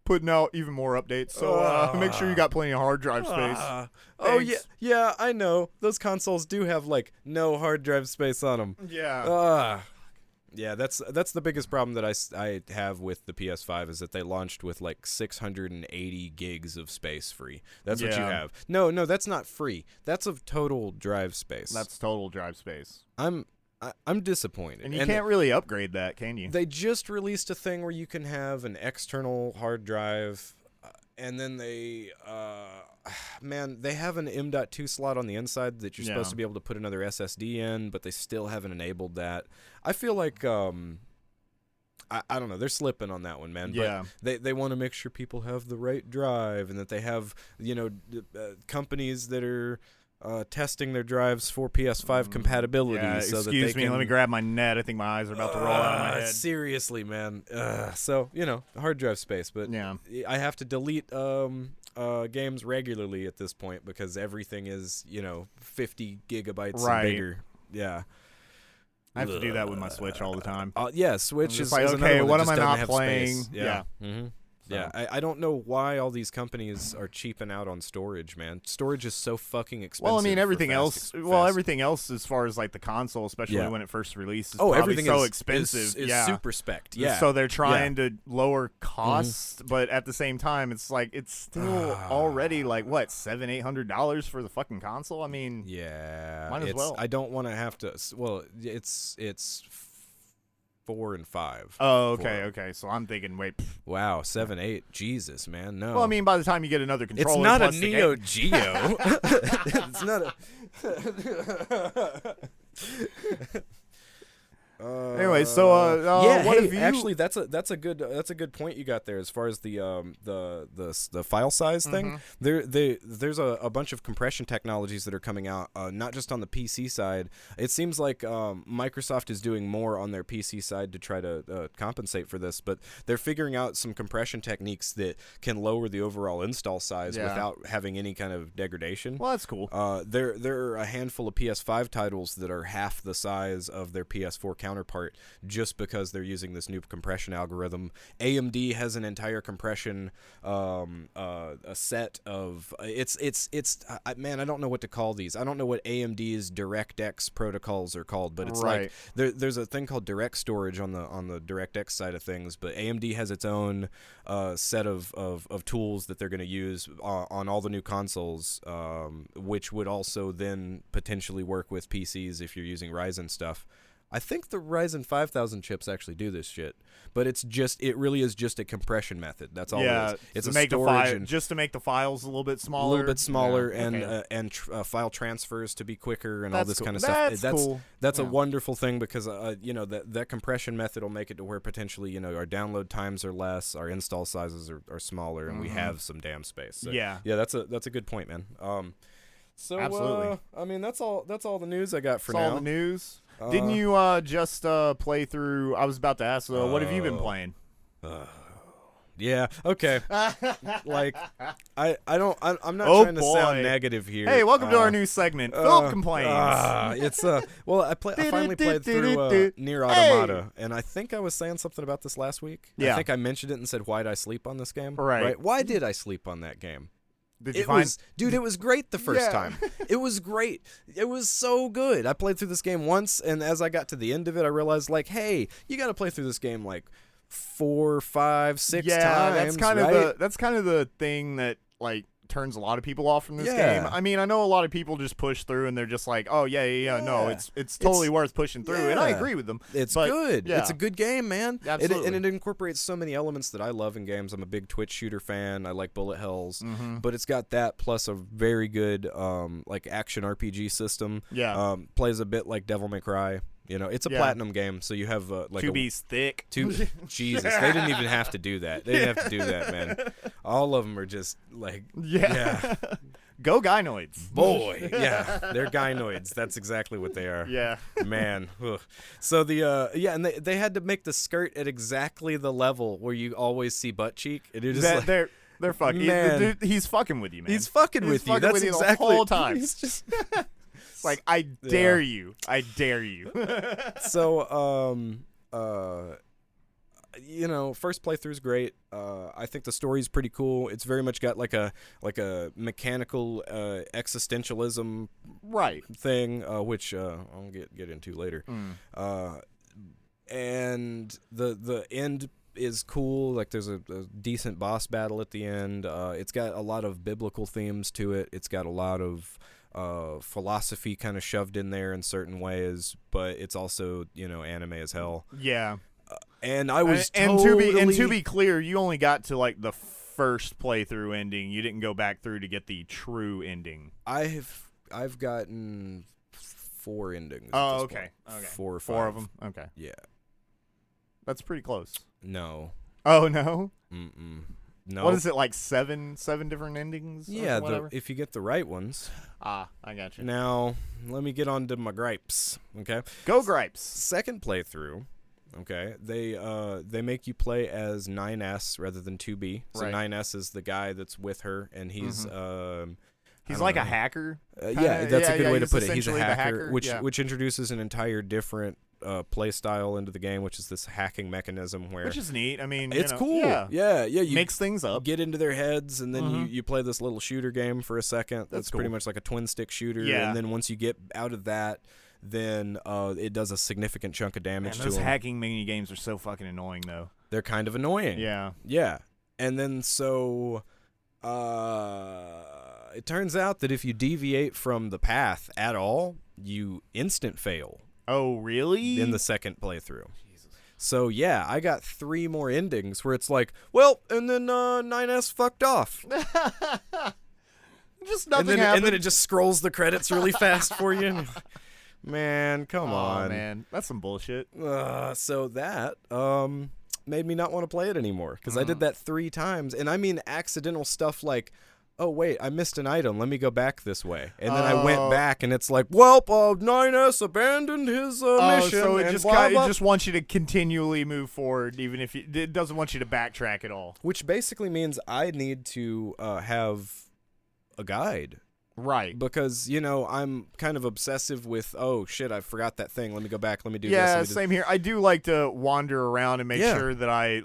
putting out even more updates, so make sure you got plenty of hard drive space. Oh yeah, Thanks. yeah, I know. Those consoles do have like no hard drive space on them. Yeah. Yeah, that's the biggest problem that I have with the PS5 is that they launched with like 680 gigs of space free. That's what you Yeah. have. No, that's not free. That's of total drive space. That's total drive space. I'm disappointed. And you can't really upgrade that, can you? They just released a thing where you can have an external hard drive, and then they have an M.2 slot on the inside that you're supposed to be able to put another SSD in, but they still haven't enabled that. I feel like I don't know, they're slipping on that one, man. Yeah. But they want to make sure people have the right drive, and that they have companies that are testing their drives for PS5 compatibility. Yeah, so excuse that they me, can, let me grab my net. I think my eyes are about to roll out of my head. Seriously, man. So hard drive space, but Yeah. I have to delete games regularly at this point because everything is 50 gigabytes and Right. bigger. Yeah. I have to do that with my Switch all the time. Yeah, Switch is is like, is okay, another one what that am I just doesn't not have playing? space. Yeah. Mm-hmm. Yeah, I don't know why all these companies are cheaping out on storage, man. Storage is so fucking expensive. Well, I mean, everything for else. Well, everything else as far as like the console, especially when it first released, is probably everything so is expensive. Is super spec. Yeah. So they're trying to lower costs, but at the same time, it's like it's still already like what $700-800 for the fucking console. I mean, yeah, might as well. I don't want to have to. Well, it's 4 and 5. Oh, okay. So I'm thinking, wait. Wow, 7, 8. Jesus, man, no. Well, I mean, by the time you get another controller, it's not plus a the Neo game- Geo. It's not a. Anyway, so yeah, what hey, have you... actually, that's a good point you got there as far as the file size thing. There's a bunch of compression technologies that are coming out, not just on the PC side. It seems like Microsoft is doing more on their PC side to try to compensate for this, but they're figuring out some compression techniques that can lower the overall install size without having any kind of degradation. Well, that's cool. There are a handful of PS5 titles that are half the size of their PS4 counterpart just because they're using this new compression algorithm. AMD has an entire compression a set of man, I don't know what to call these. I don't know what AMD's DirectX protocols are called, but it's like there's a thing called direct storage on the DirectX side of things, but AMD has its own set of tools that they're going to use on all the new consoles, which would also then potentially work with PCs if you're using Ryzen stuff. I think the Ryzen 5000 chips actually do this shit, but it really is just a compression method. That's all it is. It's a storage just to make the files a little bit smaller. A little bit smaller, and file transfers to be quicker and all this kind of stuff. That's cool. That's a wonderful thing because that compression method will make it to where potentially our download times are less, our install sizes are smaller, and we have some damn space. So, yeah, that's a good point, man. So absolutely. I mean, that's all the news I got for that's now. All the news. Didn't you just play through? I was about to ask. What have you been playing? Yeah. Okay. Like, I'm not trying to sound negative here. Hey, welcome to our new segment. Philip complains. Well, I finally played through Nier Automata, and I think I was saying something about this last week. Yeah. I think I mentioned it and said, "Why'd I sleep on this game?" Right. Why did I sleep on that game? It was great the first time. It was great. It was so good. I played through this game once, and as I got to the end of it, I realized, like, hey, you got to play through this game like 4, 5, 6 times. That's kind of the thing that like turns a lot of people off from this game. I mean, I know a lot of people just push through and they're just like, oh no, it's totally worth pushing through, and I agree with them. It's good. It's a good game, man. Absolutely. And it incorporates so many elements that I love in games. I'm a big Twitch shooter fan. I like bullet hells, but it's got that plus a very good like action RPG system. Yeah, plays a bit like Devil May Cry. It's a platinum game, so you have like 2B's thick. Jesus, they didn't even have to do that. They didn't have to do that, man. All of them are just like, Go gynoids. Boy, they're gynoids. That's exactly what they are. Yeah. Man. Ugh. So and they had to make the skirt at exactly the level where you always see butt cheek. It is they're fucking. Man. He's fucking with you, man. He's fucking with you. That's exactly the whole time. He's just like, I dare you. I dare you. So, first playthrough's great. I think the story's pretty cool. It's very much got like a mechanical existentialism thing, which I'll get into later. And the end is cool. Like, there's a decent boss battle at the end. It's got a lot of biblical themes to it. It's got a lot of philosophy kind of shoved in there in certain ways, but it's also anime as hell. Yeah. And I was and to be clear, you only got to like the first playthrough ending. You didn't go back through to get the true ending. I've gotten 4 endings. Oh, okay. Okay. 4 or 5. 4 of them. Okay. Yeah. That's pretty close. No. Oh no. No. What is it, like 7 different endings? Yeah, if you get the right ones. I got you. Now, let me get on to my gripes. Okay. Go gripes. Second playthrough. Okay, they make you play as 9S rather than 2B. So 9S is the guy that's with her, and he's like a hacker. That's a good way to put it. He's a essentially hacker, which introduces an entire different play style into the game, which is this hacking mechanism where which is neat. I mean, it's you know, cool. Yeah, You mix things up. get into their heads, and then Mhm. you play this little shooter game for a second. That's pretty cool. much like a twin stick shooter. Yeah. And then once you get out of that, then it does a significant chunk of damage Man, to those them. hacking mini games are so fucking annoying, though. They're kind of annoying. Yeah. Yeah. And then so it turns out that if you deviate from the path at all, you instant fail Oh, really? in the second playthrough. So yeah, I got 3 more endings where it's like, well, and then 9S fucked off. Just nothing and happened. then it just scrolls the credits really fast for you. And you're like, man, come on. Man, that's some bullshit. So that made me not want to play it anymore because I did that 3 times, and I mean accidental stuff like, oh wait, I missed an item. Let me go back this way, and then I went back, and it's like, well, 9S abandoned his mission. So it and just blah, it blah. just wants you to continually move forward, even if it doesn't want you to backtrack at all. Which basically means I need to have a guide. Right. Because, I'm kind of obsessive with, oh, shit, I forgot that thing. Let me go back. Let me do this. Yeah, same here. I do like to wander around and make Yeah. sure that I,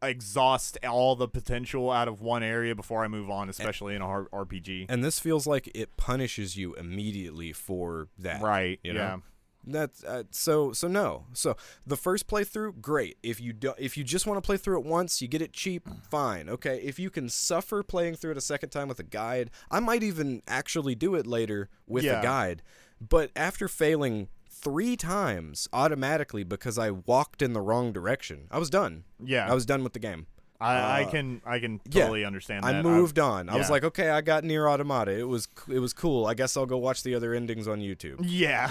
exhaust all the potential out of one area before I move on, especially in a hard RPG. And this feels like it punishes you immediately for that. Right, You know? yeah. That's so no. So the first playthrough, great. If you just want to play through it once, you get it cheap, fine. Okay. If you can suffer playing through it a second time with a guide, I might even actually do it later with a guide. But after failing 3 times automatically because I walked in the wrong direction, I was done. Yeah. I was done with the game. I can totally understand that. I moved on. I was yeah. like, okay, I got Nier Automata. It was cool. I guess I'll go watch the other endings on YouTube. Yeah.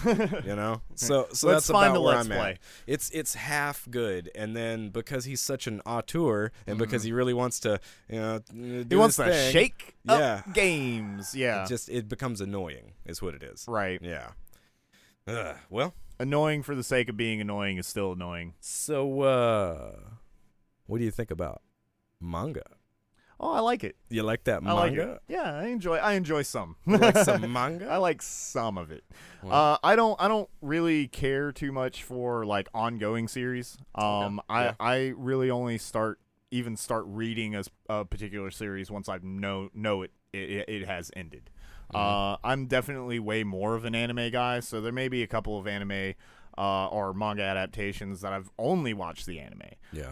So Let's that's find about a where Let's I'm Play. at. It's half good, and then because he's such an auteur, and because he really wants to, do He wants his to thing, shake Yeah. up games. Yeah. it becomes annoying, is what it is. Right. Yeah. Well, Annoying for the sake of being annoying is still annoying. so what do you think about manga? Oh, I like it. You like that I like manga? it. Yeah, I enjoy some. You like some manga? I like some of it. Well. I don't really care too much for ongoing series. Yeah. I really only start reading a particular series once I know it has ended. I'm definitely way more of an anime guy, so there may be a couple of anime or manga adaptations that I've only watched the anime. Yeah.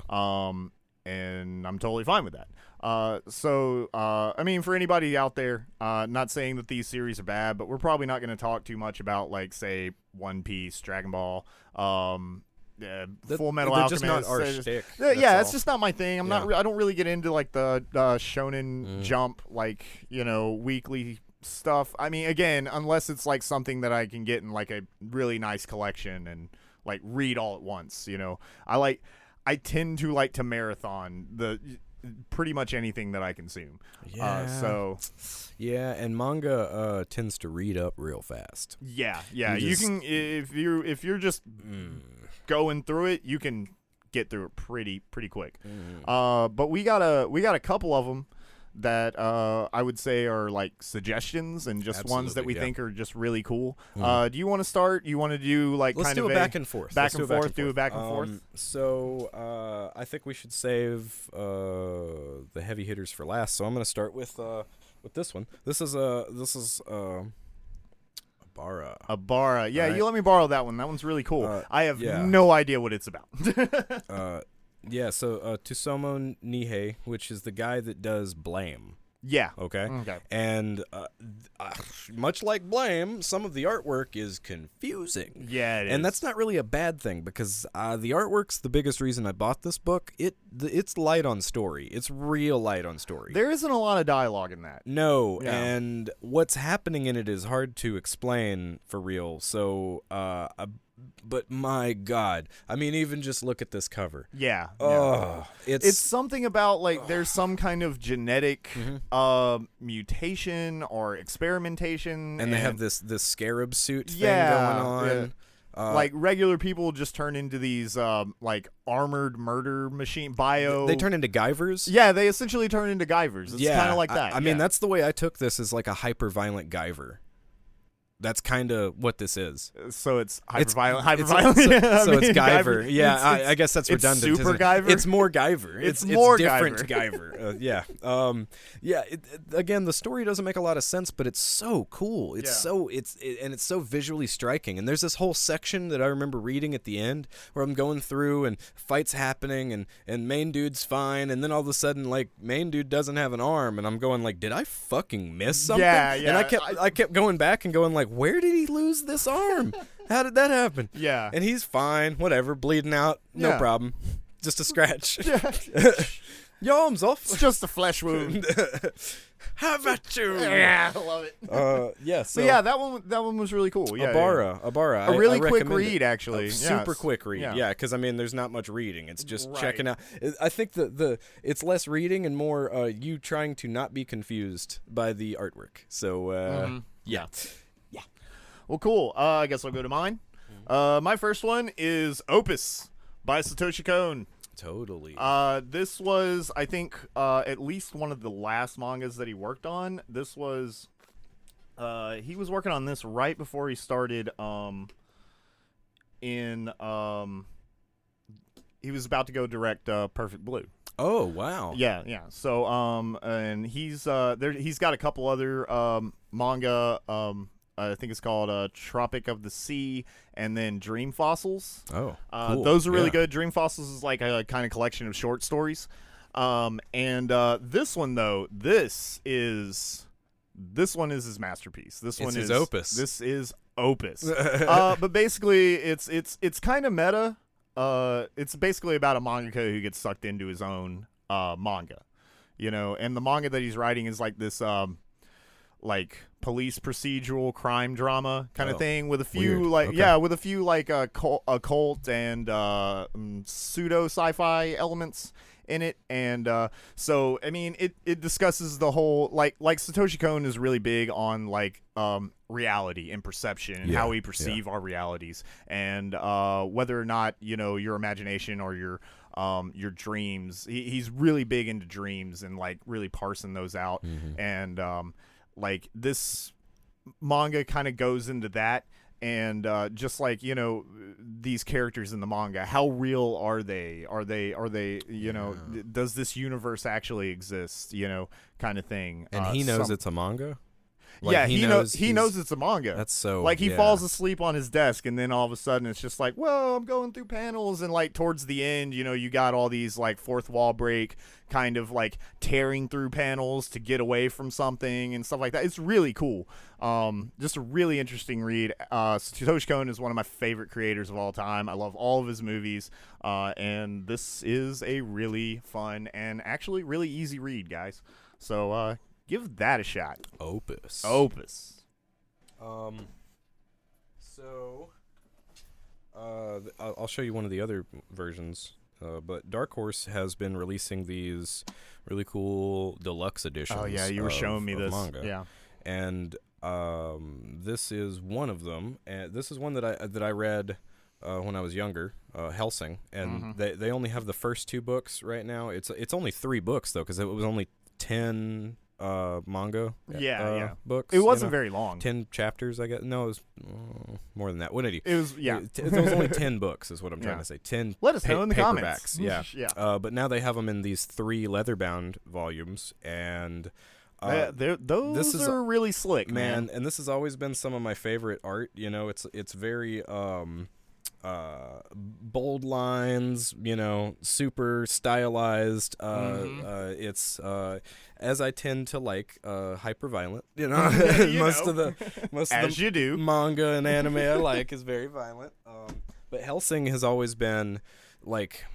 And I'm totally fine with that. I mean, for anybody out there, not saying that these series are bad, but we're probably not going to talk too much about, say, One Piece, Dragon Ball, Full Metal they're Alchemist. just not our shtick. Yeah, it's all. just not my thing. I'm not. I don't really get into the Shonen Jump weekly stuff. I mean, again, unless it's something that I can get in a really nice collection and read all at once. I tend to like to marathon pretty much anything that I consume. Yeah. Yeah, and manga tends to read up real fast. Yeah. You You just- can if you're just going through it, you can get through it pretty quick. But we got a couple of them that I would say are suggestions and just ones that we Absolutely, yeah. think are just really cool. Do you want to start? You want to do Let's kind do of a back and forth. back and forth? Do a back and forth. So I think we should save the heavy hitters for last. So I'm going to start with this one. This is Abara. Abara. Yeah, Alright. you let me borrow that one. That one's really cool. I have yeah. no idea what it's about. Yeah. So Tusomo Nihei, which is the guy that does Blame. Yeah. Okay. Okay. And much like Blame, some of the artwork is confusing. Yeah, it is. And that's not really a bad thing because the artwork's the biggest reason I bought this book. It's light on story. It's real light on story. There isn't a lot of dialogue in that. No, Yeah. and what's happening in it is hard to explain for real. So, but my God, I mean, even just look at this cover. Yeah. Oh, It's something about there's some kind of genetic mutation or experimentation, and they have this scarab suit thing Yeah, going on. regular people just turn into these armored murder machine bio. They turn into Guyvers. Yeah, they essentially turn into Guyvers. It's kind of like that. I mean, that's the way I took this as a hyper violent Guyver. That's kind of what this is. So it's It's- hyper-violent. So it's Guyver. Yeah, It's- I guess that's it's redundant. super isn't it? Guyver? It's more Guyver. It's It's more different Guyver. Guyver. Yeah. Again, the story doesn't make a lot of sense, but it's so cool. It's it's so visually striking. And there's this whole section that I remember reading at the end where I'm going through and fights happening and main dude's fine, and then all of a sudden like main dude doesn't have an arm, and I'm going like, did I fucking miss something? Yeah. And I kept going back and going like, where did he lose this arm? How did that happen? Yeah. And he's fine, whatever, bleeding out, no Yeah. problem. Just a scratch. Yeah. Your arm's off. It's just a flesh wound. How about you? Yeah, I love it. Yeah. So yeah, that one was really cool. Yeah, Abara. A really I quick recommend read, it. actually. A Yeah, super quick read. yeah. Yeah, because I mean, there's not much reading. It's just Right. checking out. I think the it's less reading and more you trying to not be confused by the artwork. So yeah. Well, cool. I guess I'll go to mine. My first one is Opus by Satoshi Kon. Totally. This was, I think, at least one of the last mangas that he worked on. This was, he was working on this right before he started, he was about to go direct Perfect Blue. Oh wow. Yeah. So, and he's got a couple other manga. I think it's called Tropic of the Sea, and then Dream Fossils. Oh, cool. Those are really Yeah. good. Dream Fossils is like a kind of collection of short stories. And this one though, this one is his masterpiece. This one his is opus. This is Opus. But basically, it's kind of meta. It's basically about a mangaka who gets sucked into his own manga, and the manga that he's writing is like this like police procedural crime drama kind of thing with a few occult and pseudo sci-fi elements in it. And so I mean it discusses the whole like Satoshi Kon is really big on like reality and perception and how we perceive our realities, and whether or not your imagination or your dreams. He's really big into dreams and like really parsing those out. And like this manga kind of goes into that, and just like these characters in the manga, how real are they? Are they does this universe actually exist? Kind of thing. And he knows it's a manga. He knows it's a manga. That's so like he falls asleep on his desk, and then all of a sudden it's just like, whoa, I'm going through panels, and like towards the end, you got all these like fourth wall break kind of like tearing through panels to get away from something and stuff like that. It's really cool. Just a really interesting read. Satoshi Kon is one of my favorite creators of all time. I love all of his movies, and this is a really fun and actually really easy read, guys. So give that a shot. Opus. So, I'll show you one of the other versions. But Dark Horse has been releasing these really cool deluxe editions. Oh yeah, you were showing me this. Manga. Yeah, and this is one of them. And this is one that I read when I was younger, Hellsing, and they only have the first 2 books right now. It's only 3 books though, because it was only 10 manga books. It wasn't very long. 10 chapters, I guess. No, it was more than that. What did you? It was It was only 10 books is what I'm trying to say. 10 Let us know in the paperbacks. comments. Yeah. But now they have them in these 3 leather-bound volumes, and those are really slick, man. And this has always been some of my favorite art. It's very bold lines, super stylized. It's as I tend to like hyper violent, most of the manga and anime I like is very violent. But Hellsing has always been like,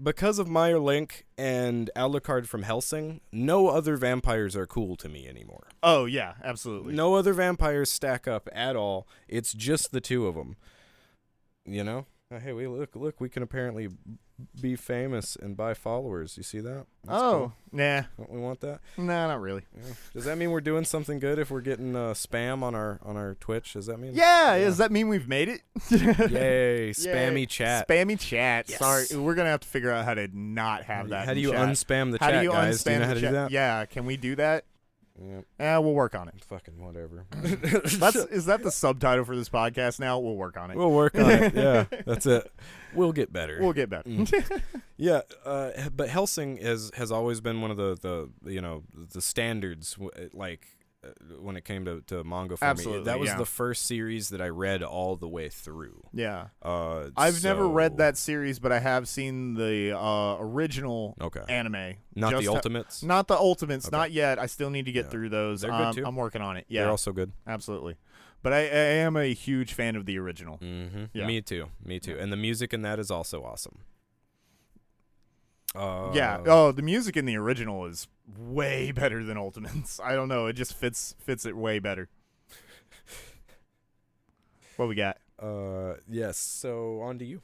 because of Meyer Link and Alucard from Hellsing, no other vampires are cool to me anymore. Oh yeah, absolutely. No other vampires stack up at all. It's just the 2 of them. Hey, look, we can apparently be famous and buy followers. You see that? That's cool. Nah. Don't we want that? Nah, not really. Yeah. Does that mean we're doing something good if we're getting spam on our Twitch? Does that mean? Yeah. Does that mean we've made it? Yay! Spammy chat. Spammy chat. Yes. Sorry, we're gonna have to figure out how to not have that. How do you chat. unspam the How chat, do you guys? Do you unspam know how the to do chat? that? Yeah. Can we do that? Yep. We'll work on it. Fucking whatever. Is that the subtitle for this podcast now? We'll work on it. We'll work on it. Yeah, that's it. We'll get better. We'll get better. Yeah, but Hellsing has always been one of the the standards, when it came to manga for Absolutely, me. That was yeah. the first series that I read all the way through. Yeah. I've never read so- that series, but I have seen the original anime. Not Just the Ultimates? Not the Ultimates. Okay. Not yet. I still need to get through those. They're good too. I'm working on it. Yeah. They're also good. Absolutely. But I am a huge fan of the original. Mm-hmm. Yeah. Me too. And the music in that is also awesome. Yeah. Oh, the music in the original is way better than Ultimates. I don't know. It just fits it way better. What we got? Yes. So on to you.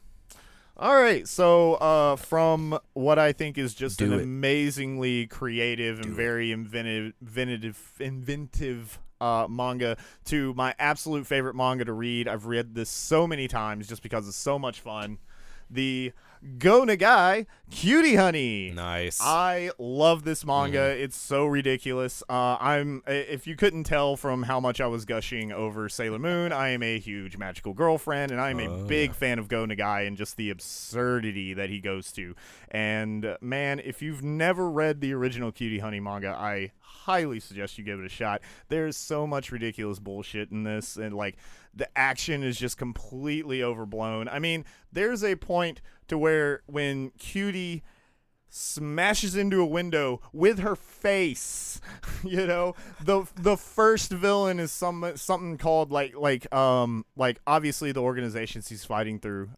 All right. So from what I think is just Do an it. amazingly creative and Do it. very inventive manga to my absolute favorite manga to read. I've read this so many times just because it's so much fun. The Go Nagai Cutie Honey. Nice. I love this manga. It's so ridiculous. If you couldn't tell from how much I was gushing over Sailor Moon, I am a huge magical girlfriend, and I'm a big fan of Go Nagai and just the absurdity that he goes to. And man, if you've never read the original Cutie Honey manga, I highly suggest you give it a shot. There's so much ridiculous bullshit in this, and like the action is just completely overblown. I mean, there's a point to where when Cutie smashes into a window with her face, the first villain is something called like obviously the organization she's fighting through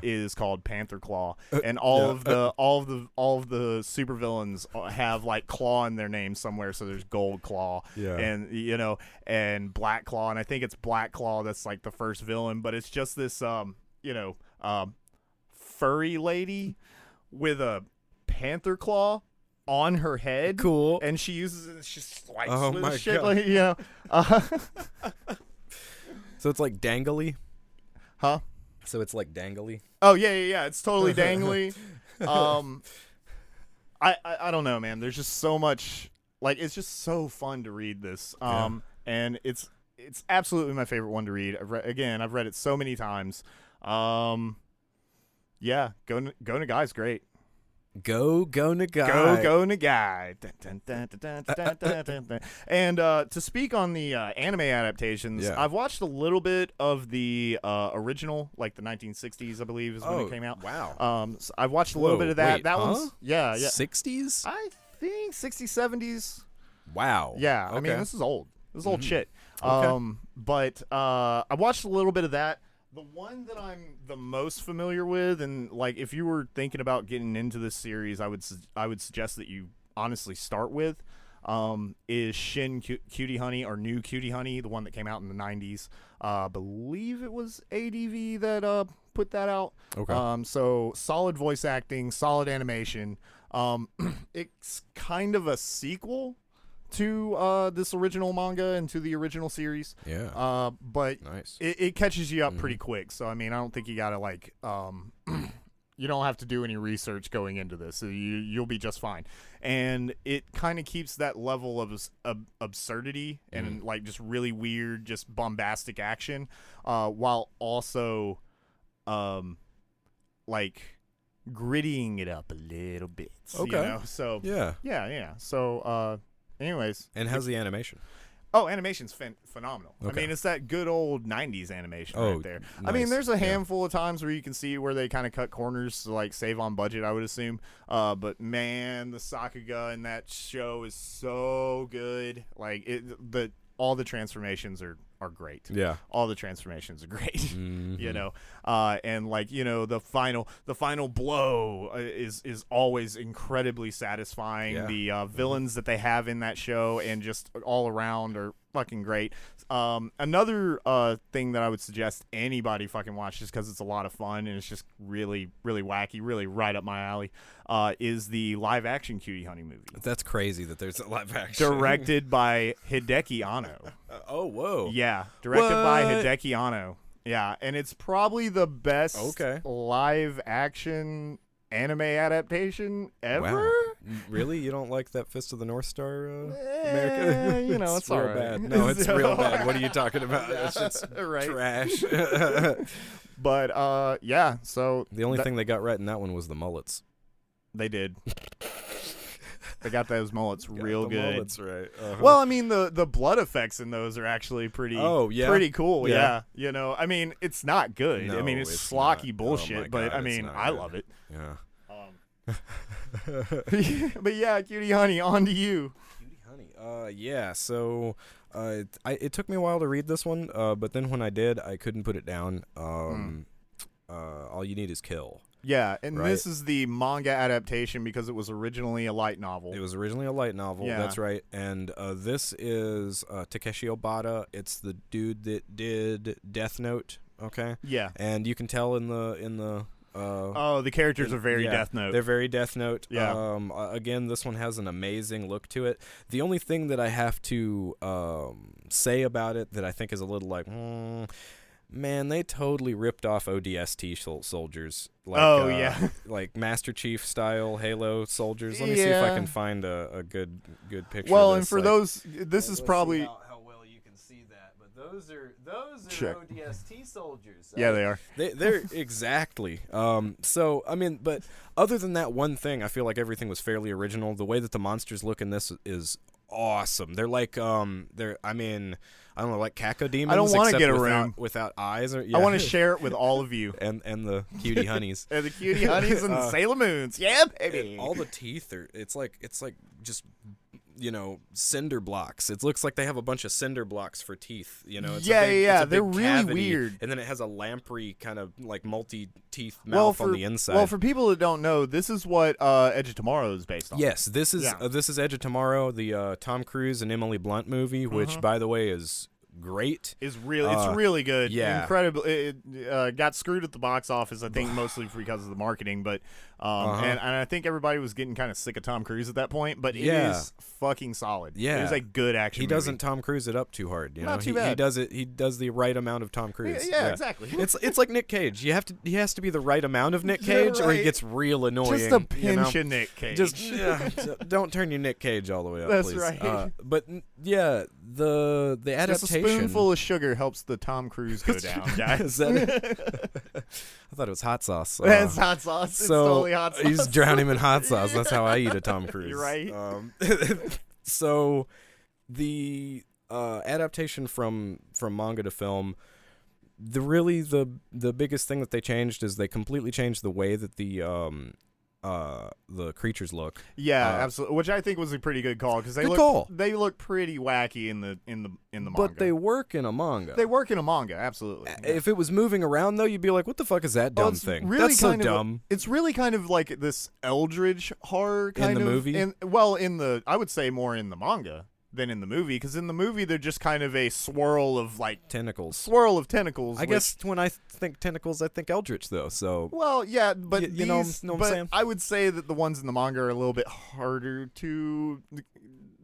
is called Panther Claw, and all of the supervillains have like Claw in their name somewhere. So there's Gold Claw, and and Black Claw, and I think it's Black Claw that's like the first villain, but it's just this furry lady with a panther claw on her head. Cool. And she uses it, she swipes Oh with my shit, God. So it's like dangly? Huh? So it's like dangly? Oh, yeah. It's totally dangly. I don't know, man. There's just so much, like, it's just so fun to read this. And it's absolutely my favorite one to read. I've read it so many times. Yeah, Go Nagai's great. Go Nagai. Go Nagai. And to speak on the anime adaptations, I've watched a little bit of the original, like the 1960s, I believe, is when it came out. Wow. So I've watched a little bit of that. Wait, that one's 60s? I think 60s, 70s. Wow. Yeah, Okay. I mean, this is old. This is old shit. Okay. But I watched a little bit of that. The one that I'm the most familiar with, and like if you were thinking about getting into this series, I would suggest that you honestly start with, is Shin Cutie Honey, or New Cutie Honey, the one that came out in the 90s. I believe it was ADV that put that out. Okay. So solid voice acting, solid animation. It's kind of a sequel to this original manga and to the original series. Yeah. But Nice. it catches you up pretty quick. So I mean, I don't think you gotta like you don't have to do any research going into this. So you'll be just fine. And it kind of keeps that level of absurdity and like just really weird, just bombastic action, while also like grittying it up a little bit. Okay. So Yeah. So anyways. And how's the animation? Oh, animation's phenomenal. Okay. I mean, it's that good old 90s animation Oh, right there. I mean, nice. there's a Yeah. handful of times where you can see where they kind of cut corners to, like, save on budget, I would assume. But, man, the Sakuga in that show is so good. Like, all the transformations are great. Yeah. All the transformations are great. Mhm. And like the final blow is always incredibly satisfying. Yeah. The villains that they have in that show and just all around are fucking great. Another thing that I would suggest anybody fucking watch, just because it's a lot of fun and it's just really, really wacky, really right up my alley, is the live action Cutie Honey movie. That's crazy that there's a live action. Directed by Hideki Anno. Oh, whoa. Yeah, directed by What? Hideki Anno. Yeah, and it's probably the best Okay. live action anime adaptation ever. Wow. Really? You don't like that Fist of the North Star, America? You know, it's real all right. bad. No, it's real bad. What are you talking about? That shit's Right. trash. But yeah, so The only thing they got right in that one was the mullets. they did. They got those mullets real the good. Mullets right. Well, I mean, the blood effects in those are actually pretty pretty cool. Yeah. Yeah. You know, I mean, it's not good. No, I mean, it's it's schlocky not. bullshit, Oh my but God, I it's mean, not I good. love it. Yeah. But yeah, Cutie Honey, on to you. Cutie Honey. Yeah. So, it took me a while to read this one, but then when I did, I couldn't put it down. All you need is kill. Yeah, and Right. this is the manga adaptation because it was originally a light novel. It was originally a light novel. Yeah. That's right. And this is Takeshi Obata. It's the dude that did Death Note. Okay. Yeah. And you can tell in the. Oh, the characters are very yeah, Death Note. They're very Death Note. Yeah. Again, this one has an amazing look to it. The only thing that I have to say about it that I think is a little like, man, they totally ripped off ODST soldiers. Like, yeah. Like Master Chief style Halo soldiers. Let me see if I can find a good picture. Well, of and this. for like, those, this is let's probably see how well you can see that. But those are Check. ODST soldiers. Yeah, they are. They're exactly. So I mean, but other than that one thing, I feel like everything was fairly original. The way that the monsters look in this is awesome. They're like I don't know, like cacodemons. I don't want to get a without, room without eyes. Or, I want to share it with all of you. and the cutie honeys. And the Cutie Honeys and Sailor Moons. Yeah, baby. All the teeth are. It's like just cinder blocks. It looks like they have a bunch of cinder blocks for teeth. It's Yeah, a big, yeah, it's a they're big really cavity, weird. And then it has a lamprey kind of like multi-teeth mouth on the inside. Well, for people that don't know, this is what Edge of Tomorrow is based on. Yes, this is Edge of Tomorrow, the Tom Cruise and Emily Blunt movie, which by the way is great. It's really good. Yeah. Incredible. It got screwed at the box office, I think, mostly because of the marketing. But and I think everybody was getting kind of sick of Tom Cruise at that point. But it is fucking solid. Yeah. It is a good action. He movie. doesn't Tom Cruise it up too hard. Not too he bad. does it. He does the right amount of Tom Cruise. Yeah, exactly. It's like Nick Cage. He has to be the right amount of Nick Cage, or he Right. gets real annoying. Just a pinch of Nick Cage. Just don't turn your Nick Cage all the way up, That's please. right. But yeah, the adaptation. Just a spoonful of sugar helps the Tom Cruise go down, guys. Is that it? I thought it was hot sauce. That's hot sauce. It's totally hot sauce. He's drowning him in hot sauce. That's how I eat a Tom Cruise. You're right. So the adaptation from manga to film, the biggest thing that they changed is they completely changed the way that the creatures look. Yeah, absolutely. Which I think was a pretty good call because they look pretty wacky in the manga. But they work in a manga. They work in a manga, absolutely. If it was moving around though, you'd be like, "What the fuck is that dumb thing? Really That's so kind of dumb." It's really kind of like this eldritch horror kind in the of movie. I would say more in the manga than in the movie, because in the movie they're just kind of a swirl of tentacles. I guess when I think tentacles, I think eldritch though. So well, yeah, but you know what I'm saying? I would say that the ones in the manga are a little bit harder to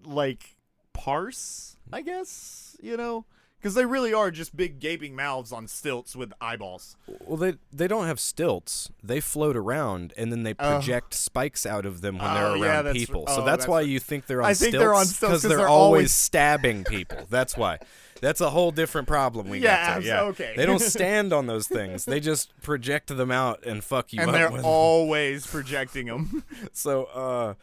like parse, I guess, because they really are just big gaping mouths on stilts with eyeballs. Well, they don't have stilts. They float around, and then they project spikes out of them when they're around people. So that's why you think they're on stilts. I think they're on stilts because they're always stabbing people. That's why. That's a whole different problem we got there. Yeah, okay. They don't stand on those things. They just project them out and fuck you up. And they're with always projecting them. So,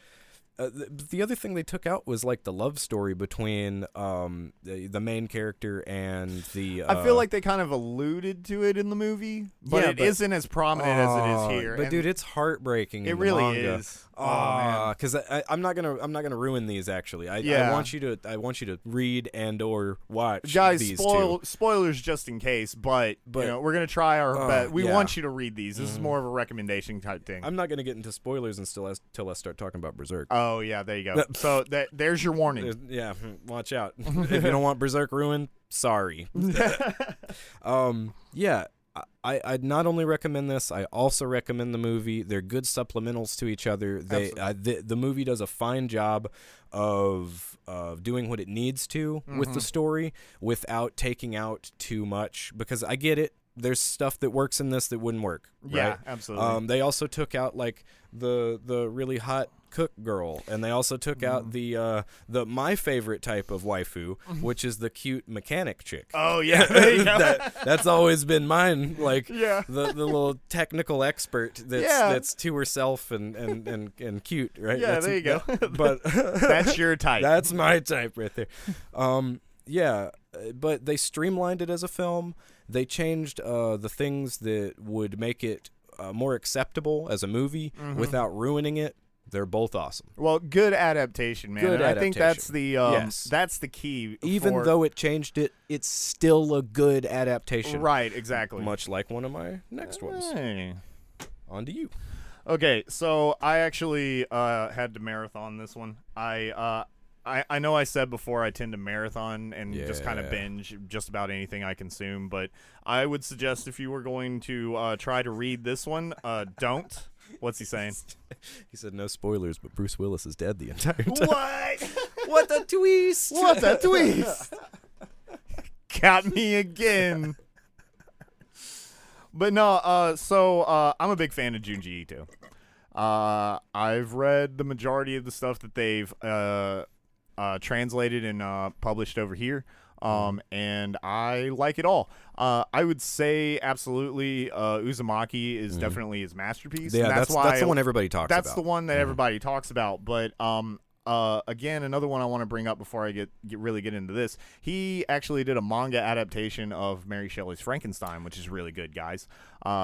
the other thing they took out was like the love story between the main character and the. I feel like they kind of alluded to it in the movie, but it isn't as prominent as it is here. But dude, it's heartbreaking. It really manga. is. Because I'm not gonna ruin these. Actually, I want you to read and or watch. Guys, these spoilers just in case, but we're gonna try our best. We want you to read these. This is more of a recommendation type thing. I'm not gonna get into spoilers until I start talking about Berserk. Oh yeah, there you go. So there's your warning. Yeah, watch out. If you don't want Berserk ruined, sorry. Yeah. I'd not only recommend this, I also recommend the movie. They're good supplementals to each other. The movie does a fine job of doing what it needs to with the story without taking out too much, because I get it. There's stuff that works in this that wouldn't work. Right? Yeah, absolutely. They also took out like the really hot cook girl, and they also took out the my favorite type of waifu, which is the cute mechanic chick. Oh yeah, there you go. That's always been mine. Like Yeah. the little technical expert that's to herself and cute, right? Yeah, there you go. But That's your type. that's my type right there. Yeah, but they streamlined it as a film. They changed the things that would make it more acceptable as a movie without ruining it. They're both awesome. Well, good adaptation, man. Good and I think that's adaptation. the that's the key. Even though it changed it, it's still a good adaptation. Right, exactly. Much like one of my next ones. Hey. On to you. Okay, so I actually had to marathon this one. I know I said before I tend to marathon and just kind of binge just about anything I consume, but I would suggest if you were going to try to read this one, don't. What's he saying? He said no spoilers, but Bruce Willis is dead the entire time. What? What a twist! What a twist! Got me again. But no, so I'm a big fan of Junji Ito. I've read the majority of the stuff that they've translated and published over here, and I like it all. I would say absolutely Uzumaki is definitely his masterpiece. Yeah, and that's the one everybody talks about. That's the one that everybody talks about, but again, another one I want to bring up before I really get into this. He actually did a manga adaptation of Mary Shelley's Frankenstein, which is really good, guys.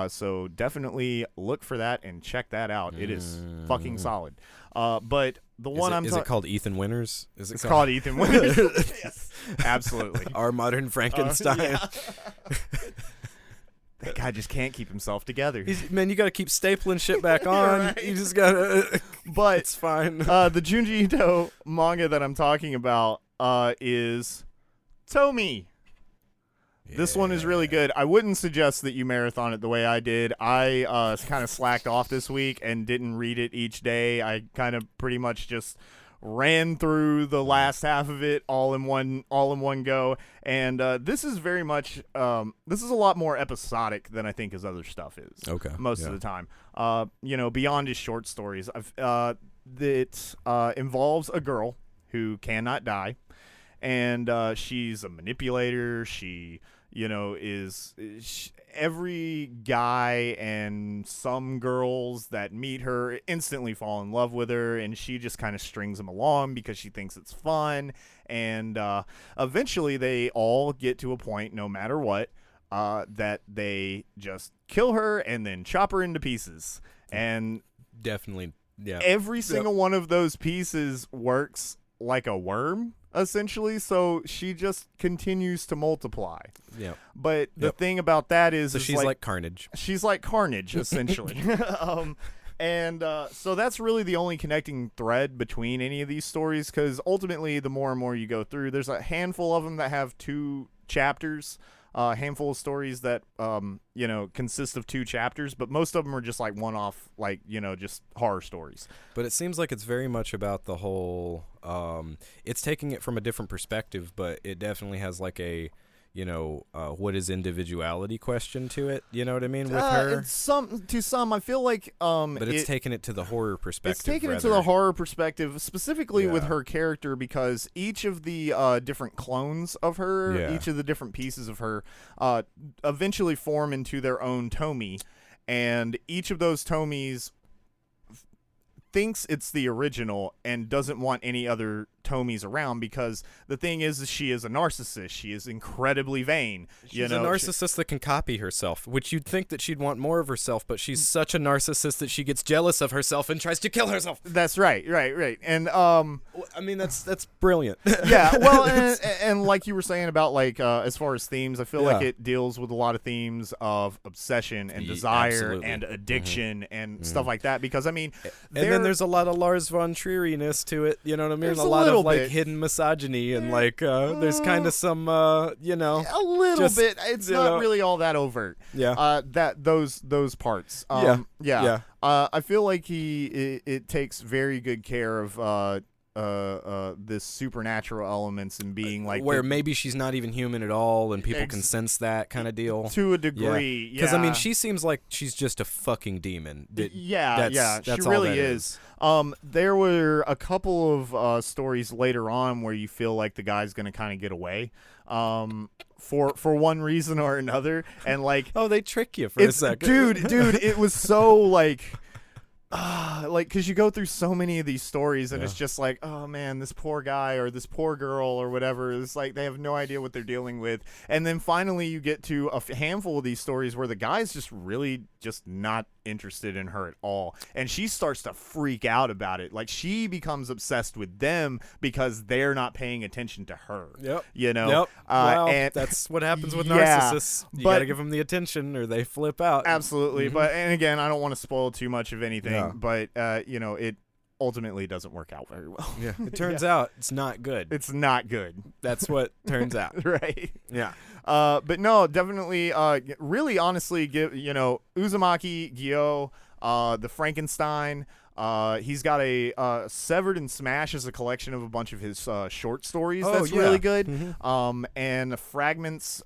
So definitely look for that and check that out. It is fucking solid. But the one is it called Ethan Winters? It's called Ethan Winters. Yes, absolutely. Our modern Frankenstein. Yeah. That guy just can't keep himself together. Man, you got to keep stapling shit back on. Right. You just got to. But it's fine. The Junji Ito manga that I'm talking about is Tomi. This one is really good. I wouldn't suggest that you marathon it the way I did. I kind of slacked off this week and didn't read it each day. I kind of pretty much just ran through the last half of it all in one go. And this is very much this is a lot more episodic than I think his other stuff is. Okay. Most of the time. Beyond his short stories. It involves a girl who cannot die, and she's a manipulator. She every guy and some girls that meet her instantly fall in love with her, and she just kind of strings them along because she thinks it's fun. And eventually they all get to a point, no matter what, that they just kill her and then chop her into pieces. And definitely, yeah. Every single one of those pieces works like a worm, essentially, so she just continues to multiply. Yeah. But the thing about that is, so she's like Carnage. She's like Carnage, essentially. So that's really the only connecting thread between any of these stories, because ultimately, the more and more you go through, there's a handful of them that have 2 chapters. A handful of stories that consist of 2 chapters, but most of them are just like one-off, just horror stories. But it seems like it's very much about the whole it's taking it from a different perspective, but it definitely has like a what is individuality question to it, you know what I mean, with her. To some I feel like but it's taking it to the horror perspective. It's taking it to the horror perspective, specifically with her character, because each of the different clones of her, each of the different pieces of her, eventually form into their own Tomi, and each of those Tomis thinks it's the original and doesn't want any other Tomis around, because the thing is she is a narcissist. She is incredibly vain. She's a narcissist that can copy herself, which you'd think that she'd want more of herself, but she's such a narcissist that she gets jealous of herself and tries to kill herself. That's right. And I mean, that's brilliant. Yeah, well, and like you were saying about as far as themes, I feel like it deals with a lot of themes of obsession and desire and addiction and stuff like that, because I mean, and then there's a lot of Lars von Trier-ness to it, you know what I mean? There's a lot of hidden misogyny, and there's kind of some a little bit. It's not really all that overt. Yeah. Those parts. I feel like it takes very good care of this supernatural elements and being like where maybe she's not even human at all, and people can sense that kind of deal to a degree. Because I mean, she seems like she's just a fucking demon. She That's really all that is. There were a couple of stories later on where you feel like the guy's gonna kind of get away, for one reason or another, and like oh, they trick you for a second, dude. It was so like because you go through so many of these stories and it's just like, oh man, this poor guy or this poor girl or whatever, it's like they have no idea what they're dealing with. And then finally you get to a handful of these stories where the guy's just really just not interested in her at all, and she starts to freak out about it. Like she becomes obsessed with them because they're not paying attention to her. You know. Well, and that's what happens with narcissists. You gotta give them the attention or they flip out. Absolutely. But and again, I don't want to spoil too much of anything, but it ultimately doesn't work out very well. It turns out it's not good. It's not good. That's what turns out. Right. Yeah. But no, definitely, really honestly, give, Uzumaki, Gyo, the Frankenstein, he's got a Severed and Smash is a collection of a bunch of his short stories. That's really good. And Fragments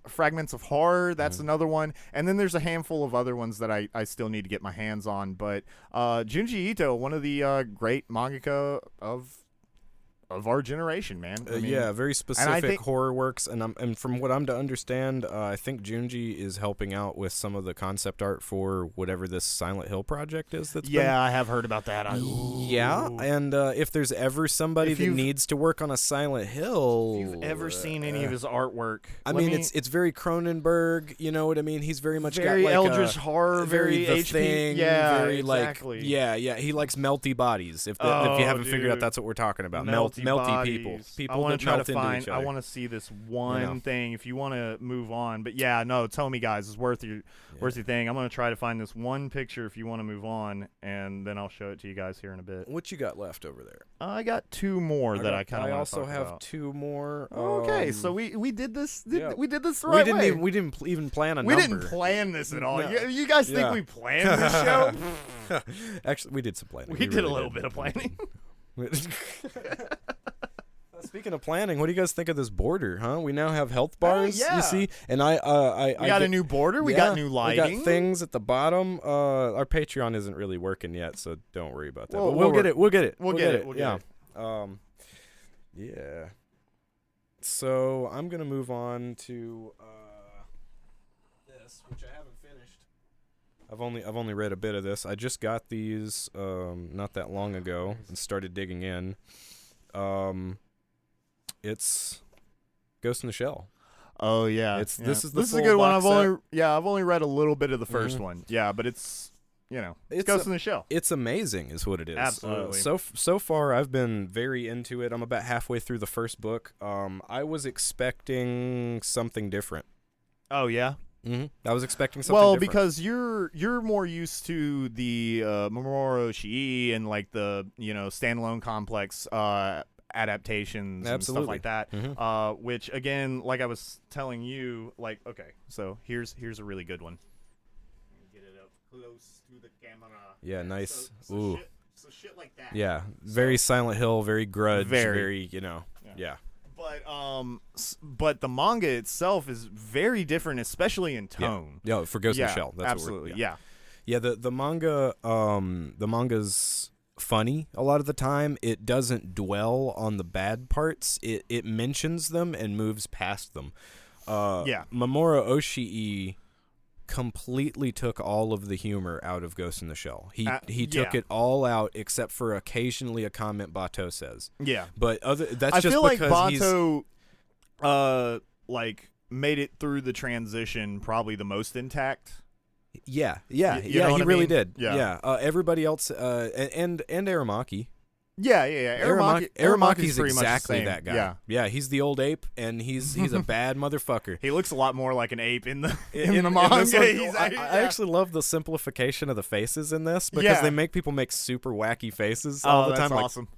of Horror, that's another one. And then there's a handful of other ones that I still need to get my hands on. But Junji Ito, one of the great mangaka of our generation, man. I mean, very specific horror works, and from what I'm to understand, I think Junji is helping out with some of the concept art for whatever this Silent Hill project is. I have heard about that. And if there's ever somebody that needs to work on a Silent Hill, if you've ever seen any of his artwork, it's very Cronenberg. You know what I mean? He's very much very got like Eldritch horror, very The HP. Thing, very exactly. He likes melty bodies. If you haven't figured out, that's what we're talking about. Melty people. People I want to try to find. each other. I want to see this one thing. If you want to move on, but Tomy guys, it's worth your thing. I'm gonna try to find this one picture if you want to move on, and then I'll show it to you guys here in a bit. What you got left over there? I got two more that I kind of. I also have about. Two more. Okay, so we did this. We did this the right way. We didn't even plan a we number. We didn't plan this at all. No. You guys think we planned this show? Actually, we did some planning. We did a little bit of planning. Speaking of planning, what do you guys think of this border, huh? We now have health bars, you see? And we got a new border, we got new lighting. We got things at the bottom. Our Patreon isn't really working yet, so don't worry about that. Well, but we'll get it. We'll get it. We'll get it. Yeah. So I'm going to move on to this, which I haven't finished. I've only read a bit of this. I just got these not that long ago and started digging in. It's Ghost in the Shell. Oh yeah, this is a good one. I've only read a little bit of the first one. Yeah, but it's Ghost in the Shell. It's amazing, is what it is. Absolutely. So far, I've been very into it. I'm about halfway through the first book. I was expecting something different. Oh yeah. I was expecting something different. Because you're more used to the Mamoru Oshii and like the standalone complex adaptations and stuff like that. Which again, like I was telling you, like so here's a really good one. Get it up close to the camera. Yeah, nice. So shit like that. Yeah, very Silent Hill, very Grudge, very yeah. But the manga itself is very different, especially in tone. Yeah, for Ghost in the Shell. That's absolutely. Yeah, the manga. The manga's funny a lot of the time. It doesn't dwell on the bad parts. It mentions them and moves past them. Mamoru Oshii completely took all of the humor out of Ghost in the Shell. He took it all out except for occasionally a comment Bato says. Yeah. But that's just feel because like Bato made it through the transition probably the most intact. Yeah, he really did. Yeah. Everybody else and Aramaki. Yeah. Aramaki's exactly that guy. Yeah, he's the old ape, and he's a bad motherfucker. He looks a lot more like an ape in the manga. I actually love the simplification of the faces in this because they make people make super wacky faces all the time. That's awesome.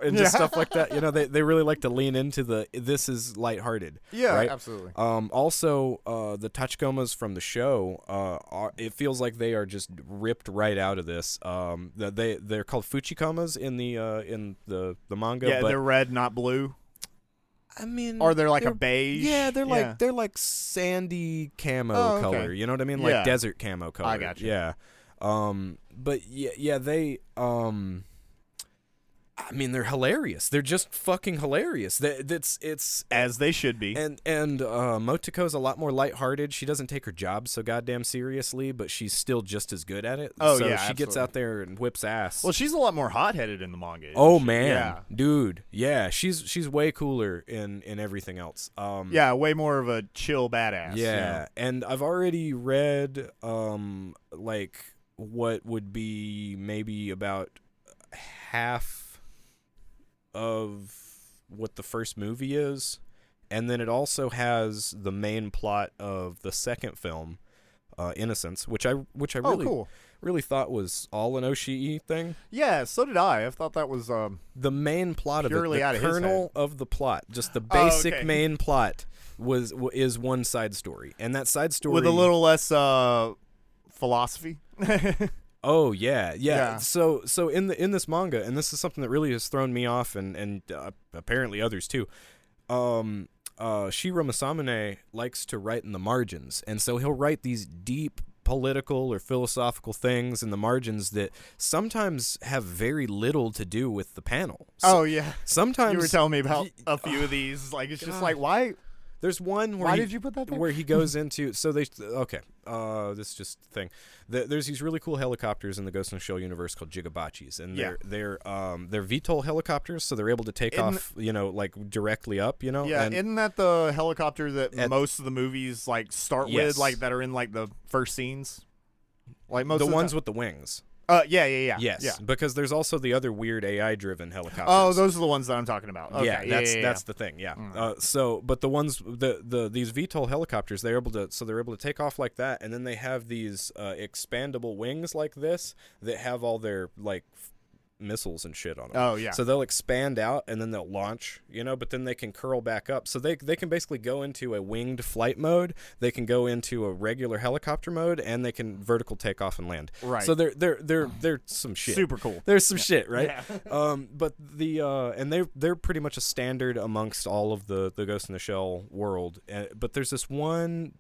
and just stuff like that. You know, they really like to lean into this is lighthearted. Yeah, right? absolutely. Also, the Tachikomas from the show, it feels like they are just ripped right out of this. They're called Fuchikomas in the manga. Yeah, but they're red, not blue. I mean, or they're like a beige. Yeah, they're like sandy camo color. You know what I mean? Like desert camo color. I got you. Yeah. But they I mean, they're hilarious. They're just fucking hilarious. It's as they should be. And Motoko's a lot more lighthearted. She doesn't take her job so goddamn seriously, but she's still just as good at it. Oh, so yeah, she absolutely. gets out there and whips ass. Well, she's a lot more hot-headed in the manga. Oh man, dude, yeah, she's way cooler in everything else. Yeah, way more of a chill badass. Yeah, and I've already read like what would be maybe about half of what the first movie is, and then it also has the main plot of the second film, Innocence, which I really thought was all an Oshii thing. Yeah, so did I. I thought that was the main plot of it, the kernel of the plot, just the basic main plot is one side story, and that side story with a little less philosophy. Oh yeah. So in this manga, and this is something that really has thrown me off, and apparently others too. Shiro Masamune likes to write in the margins, and so he'll write these deep political or philosophical things in the margins that sometimes have very little to do with the panel. So, sometimes you were telling me about a few of these. Like it's just like why. There's one where why did you put that there? Where he goes into this is just the thing. There's these really cool helicopters in the Ghost in the Shell universe called Jigabachis, and they're VTOL helicopters, so they're able to take off, like directly up, Yeah, and isn't that the helicopter that most of the movies like start with, like that are in like the first scenes, like most the of ones with the wings. Yeah. Yes, because there's also the other weird AI-driven helicopters. Oh, those are the ones that I'm talking about. Okay. That's the thing. Yeah. But the ones these VTOL helicopters, they're able to take off like that, and then they have these expandable wings like this that have all their like missiles and shit on them. Oh yeah. So they'll expand out and then they'll launch, but then they can curl back up. So they can basically go into a winged flight mode. They can go into a regular helicopter mode, and they can vertical take off and land. Right. So they're some shit. Super cool. There's some shit, right? Yeah. But and they're pretty much a standard amongst all of the Ghost in the Shell world. But there's this one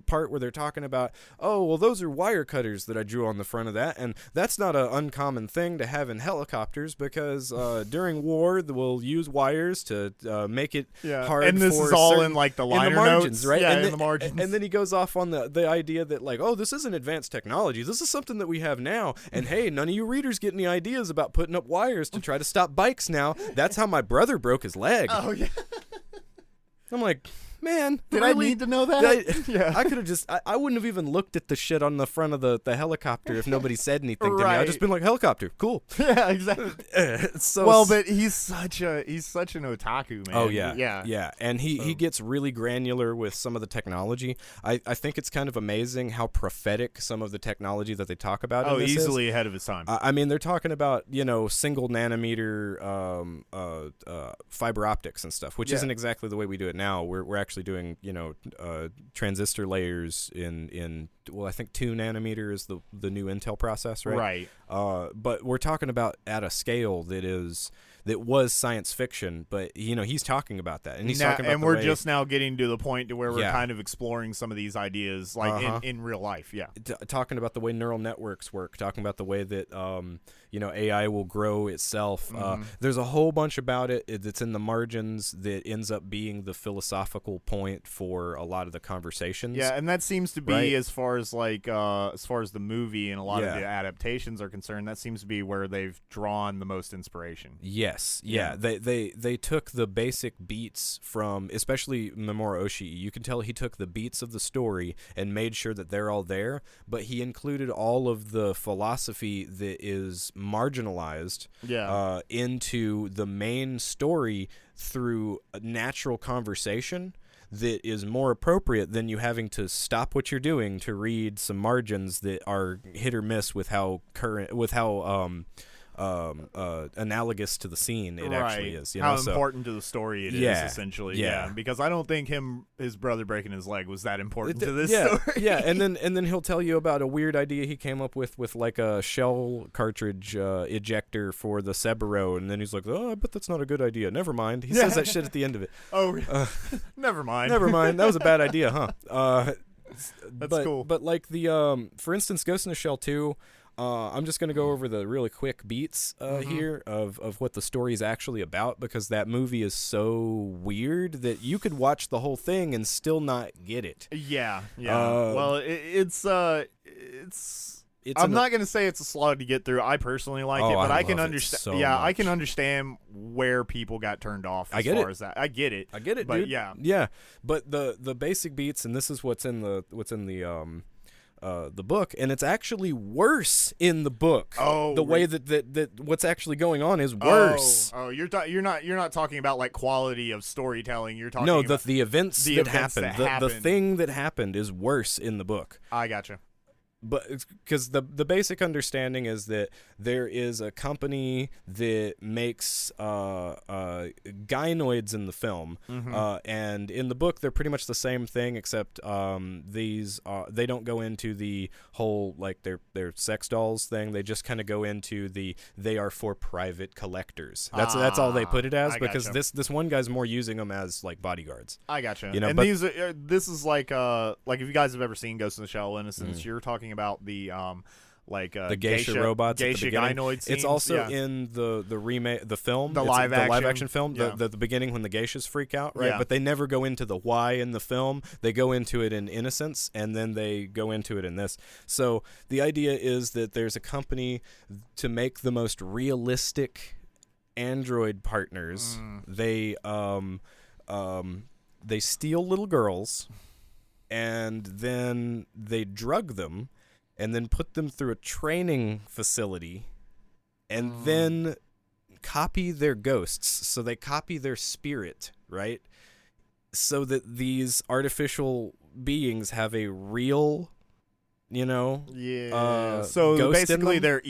part where they're talking about, oh well, those are wire cutters that I drew on the front of that, and that's not an uncommon thing to have in helicopters, because during war we'll use wires to make it hard. And this for is all certain, in like the liner in the margins, notes, right? Yeah, in the margins. And then he goes off on the idea that like, oh, this isn't advanced technology. This is something that we have now. And hey, none of you readers get any ideas about putting up wires to try to stop bikes now. That's how my brother broke his leg. Oh yeah. I'm like, man, did really? I need to know that? I could have just, I wouldn't have even looked at the shit on the front of the helicopter if nobody said anything to me. I'd just been like, helicopter, cool. Yeah, exactly. But he's such an otaku, man. Oh yeah. And he gets really granular with some of the technology. I think it's kind of amazing how prophetic some of the technology that they talk about. Oh, in this easily is. Ahead of his time. I mean, they're talking about single nanometer fiber optics and stuff, which isn't exactly the way we do it now. We're actually doing transistor layers in I think 2 nanometer is the new Intel process, right? Right. But we're talking about at a scale that was science fiction, but he's talking about that, and he's talking about we're just now getting to the point to where we're kind of exploring some of these ideas like in real life. Yeah. Talking about the way neural networks work, talking about the way that AI will grow itself. There's a whole bunch about it that's in the margins that ends up being the philosophical point for a lot of the conversations. Yeah, and that seems to be as far as the movie and a lot of the adaptations are concerned, that seems to be where they've drawn the most inspiration. Yes, yeah. They took the basic beats from, especially Mamoru Oshii. You can tell he took the beats of the story and made sure that they're all there, but he included all of the philosophy that is marginalized into the main story through a natural conversation that is more appropriate than you having to stop what you're doing to read some margins that are hit or miss with how analogous to the scene it right. actually is. You How know? important to the story it is, essentially. Yeah. Because I don't think his brother breaking his leg was that important to this story. Yeah, and then he'll tell you about a weird idea he came up with like a shell cartridge ejector for the Sebero, and then he's like, oh, I bet that's not a good idea. Never mind. He says that shit at the end of it. Oh, never mind. Never mind. That was a bad idea, huh? That's cool. But like the for instance, Ghost in the Shell 2, I'm just gonna go over the really quick beats here of what the story is actually about, because that movie is so weird that you could watch the whole thing and still not get it. Yeah. Well, it's I'm not gonna say it's a slog to get through. I personally like it, but I can understand. So yeah, much. I can understand where people got turned off as far as that. I get it, but dude. Yeah. But the basic beats, and this is what's in the book, and it's actually worse in the book. Oh, the way that what's actually going on is worse. Oh, you're not talking about like quality of storytelling. You're talking about the events that happened. The thing that happened is worse in the book. I gotcha. But because the basic understanding is that there is a company that makes gynoids in the film, and in the book they're pretty much the same thing, except these they don't go into the whole like their sex dolls thing. They just kind of go into they are for private collectors. That's all they put it as, because this one guy's more using them as like bodyguards. I gotcha. You know, and this is like if you guys have ever seen Ghost in the Shell Innocence, you're talking about the the geisha robots geisha at the beginning. gynoid scenes. It's also in the remake, the film, the live action film, the beginning when the geishas freak out, right? But they never go into the why in the film. They go into it in Innocence, and then they go into it in this. So the idea is that there's a company to make the most realistic android partners. They steal little girls, and then they drug them, and then put them through a training facility, and then copy their ghosts. So they copy their spirit, right? So that these artificial beings have a real, so ghost basically in them. they're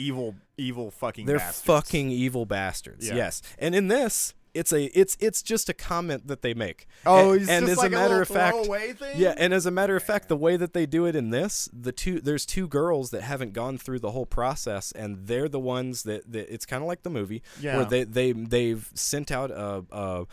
evil fucking They're bastards. fucking evil bastards, yes. And in this, it's just a comment that they make. Oh, and it's just as like a matter little of fact, throwaway thing? Yeah, and as a matter of fact, the way that they do it in this, there's two girls that haven't gone through the whole process, and they're the ones that it's kind of like the movie, where they've sent out a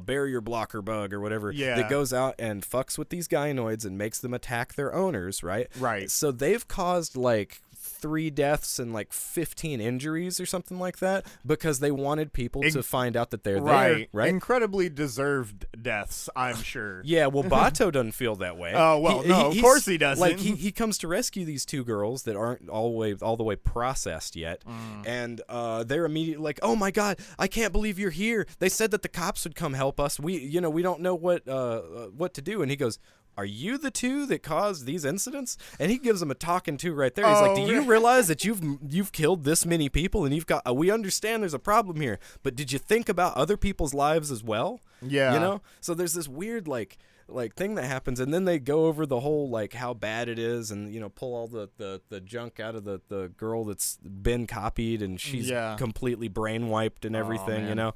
barrier blocker bug or whatever that goes out and fucks with these gynoids and makes them attack their owners, right? Right. So they've caused like 3 deaths and like 15 injuries or something like that, because they wanted people to find out that they're there, right? Incredibly deserved deaths, I'm sure. Yeah, well, Bato doesn't feel that way. Oh, well, of course he doesn't. Like, he comes to rescue these 2 girls that aren't all the way processed yet, and they're immediately like, oh my god, I can't believe you're here. They said that the cops would come help us. We don't know what to do. And he goes, are you the 2 that caused these incidents? And he gives them a talking to right there. He's like, do you realize that you've killed this many people, and we understand there's a problem here, but did you think about other people's lives as well? Yeah. So there's this weird like thing that happens, and then they go over the whole like how bad it is, and pull all the junk out of the girl that's been copied, and she's completely brain wiped and everything,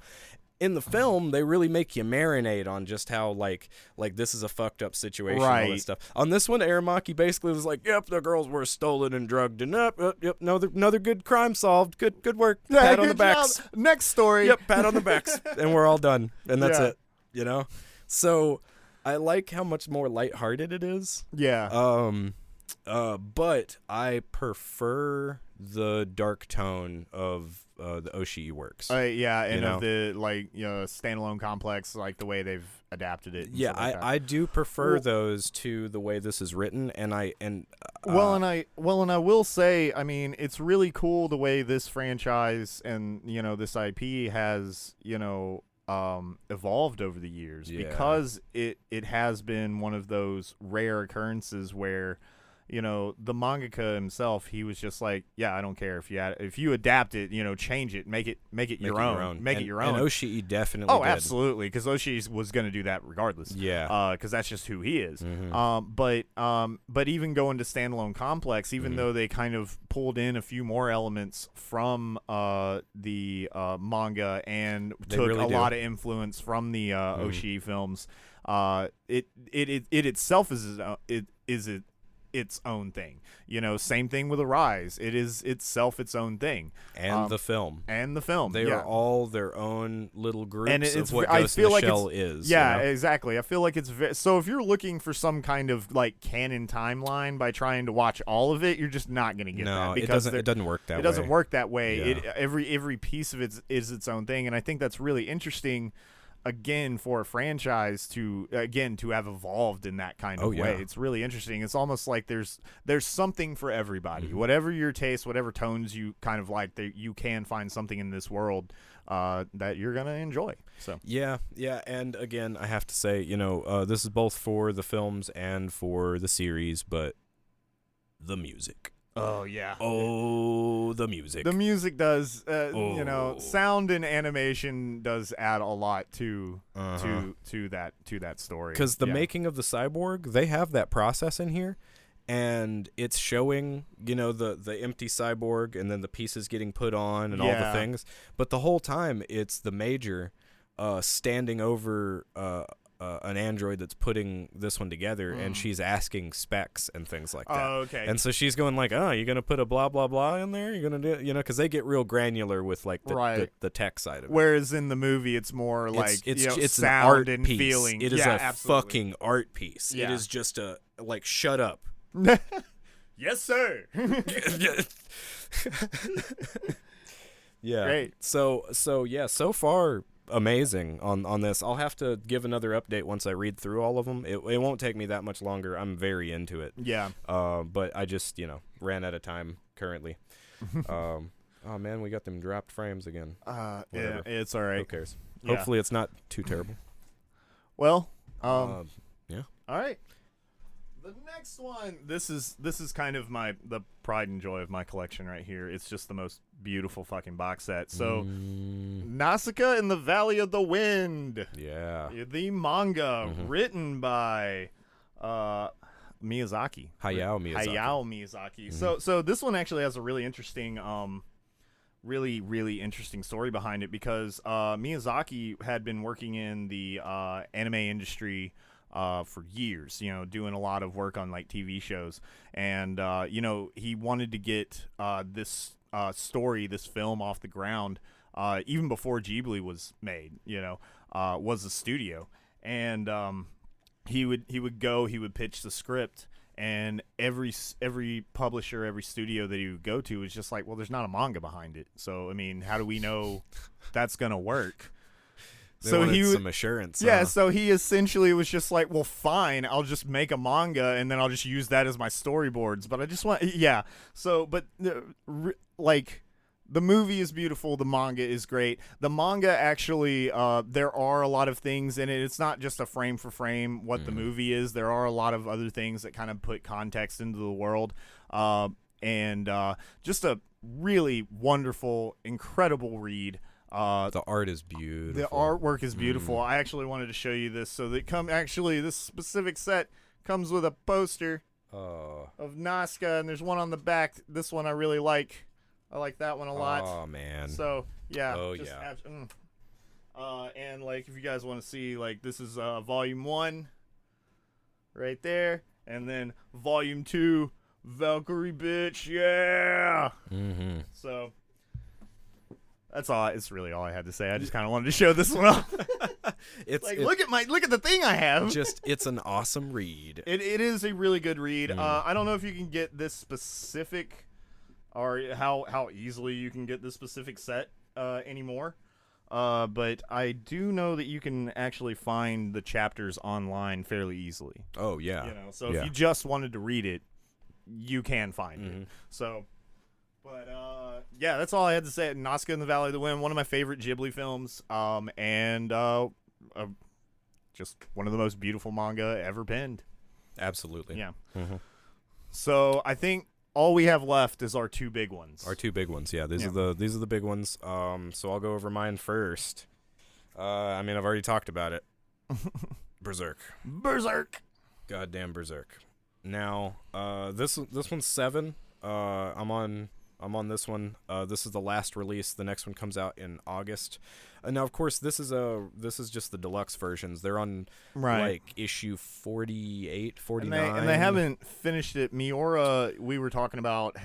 In the film, they really make you marinate on just how like this is a fucked up situation, all that stuff. On this one, Aramaki basically was like, "Yep, the girls were stolen and drugged, and yep, another good crime solved. Good work. Pat on the backs. Job. Next story. Yep, pat on the backs, and we're all done, and that's it. So I like how much more lighthearted it is. Yeah. But I prefer the dark tone of the Oshii works. And of the standalone complex, like the way they've adapted it. Yeah, I do prefer those to the way this is written, and I will say, I mean, it's really cool the way this franchise and this IP has evolved over the years, because it has been one of those rare occurrences where the mangaka himself, he was just like, yeah, I don't care if you adapt it, change it, make it your own. Make it your own. And Oshii definitely Oh, did. absolutely, because Oshii was going to do that regardless. Yeah. Because that's just who he is. Mm-hmm. But even going to Standalone Complex, even though they kind of pulled in a few more elements from the manga and They took really a do. lot of influence from the Oshii films, it itself is its own thing. Same thing with Arise. It is itself its own thing. And the film. They yeah. are all their own little groups And of what I Ghost feel in the like Shell is. Yeah, exactly. I feel like it's so if you're looking for some kind of like canon timeline by trying to watch all of it, you're just not going to get that, because it doesn't work that way. It doesn't work that way. Yeah. Every piece of it is its own thing, and I think that's really interesting. Again, for a franchise to have evolved in that kind of way, yeah. it's really interesting. It's almost like there's something for everybody. Mm-hmm. Whatever your taste, whatever tones you kind of like, that you can find something in this world that you're gonna enjoy. So yeah, and again, I have to say, this is both for the films and for the series, but the music. Oh yeah. Oh, the music. The music does, sound and animation does add a lot to that story. Because the making of the cyborg, they have that process in here, and it's showing, the empty cyborg and then the pieces getting put on and all the things. But the whole time, it's the Major standing over an android that's putting this one together, and she's asking specs and things like that. Oh, okay. And so she's going like, "Oh, you're gonna put a blah blah blah in there? You're gonna do, because they get real granular with like the tech side of it. Whereas in the movie, it's more like it's sound an art and piece. feeling. It is absolutely. fucking art piece. Yeah. It is just a like, shut up. Yes, sir. Yeah. Great. So yeah, so far amazing on this. I'll have to give another update once I read through all of them. It won't take me that much longer. I'm very into it. Yeah. But I just, ran out of time currently. Oh man, we got them dropped frames again. Yeah, it's all right. Who cares? Yeah. Hopefully it's not too terrible. Well, yeah. All right. The next one, this is kind of the pride and joy of my collection right here. It's just the most beautiful fucking box set. So, Nausicaa in the Valley of the Wind. Yeah. The manga written by Miyazaki. Hayao Miyazaki. So this one actually has a really interesting really, really interesting story behind it, because Miyazaki had been working in the anime industry for years, doing a lot of work on like TV shows, and he wanted to get this film off the ground even before Ghibli was made, was a studio, and he would pitch the script, and every publisher, every studio that he would go to was just like, well, there's not a manga behind it, so I mean, how do we know that's gonna work? They wanted some assurance. Yeah, so he essentially was just like, well, fine, I'll just make a manga, and then I'll just use that as my storyboards. But I just want, So, but like, the movie is beautiful. The manga is great. The manga actually, there are a lot of things in it. It's not just a frame for frame what the movie is. There are a lot of other things that kind of put context into the world, and just a really wonderful, incredible read. The art is beautiful. The artwork is beautiful. I actually wanted to show you this. So this specific set comes with a poster of Nazca, and there's one on the back. This one I really like. I like that one a lot. Oh man. So yeah. Oh just yeah. And like, if you guys want to see, like, this is volume 1 right there, and then volume 2, Valkyrie bitch, yeah. So that's all. It's really all I had to say. I just kind of wanted to show this one off. Look at the thing I have. It's an awesome read. It is a really good read. I don't know if you can get this specific, or how easily you can get this specific set anymore. But I do know that you can actually find the chapters online fairly easily. Oh yeah. So if you just wanted to read it, you can find it. So. But, yeah, that's all I had to say. Nausicaa in the Valley of the Wind, one of my favorite Ghibli films, and just one of the most beautiful manga ever penned. Absolutely. Yeah. So I think all we have left is our two big ones. Our two big ones, yeah. These are the big ones. So I'll go over mine first. I mean, I've already talked about it. Berserk. Goddamn Berserk. Now, this one's 7. I'm on this one. This is the last release. The next one comes out in August. Now, of course, this is just the deluxe versions. They're on like issue 48, 49. And they haven't finished it. Miura, we were talking about,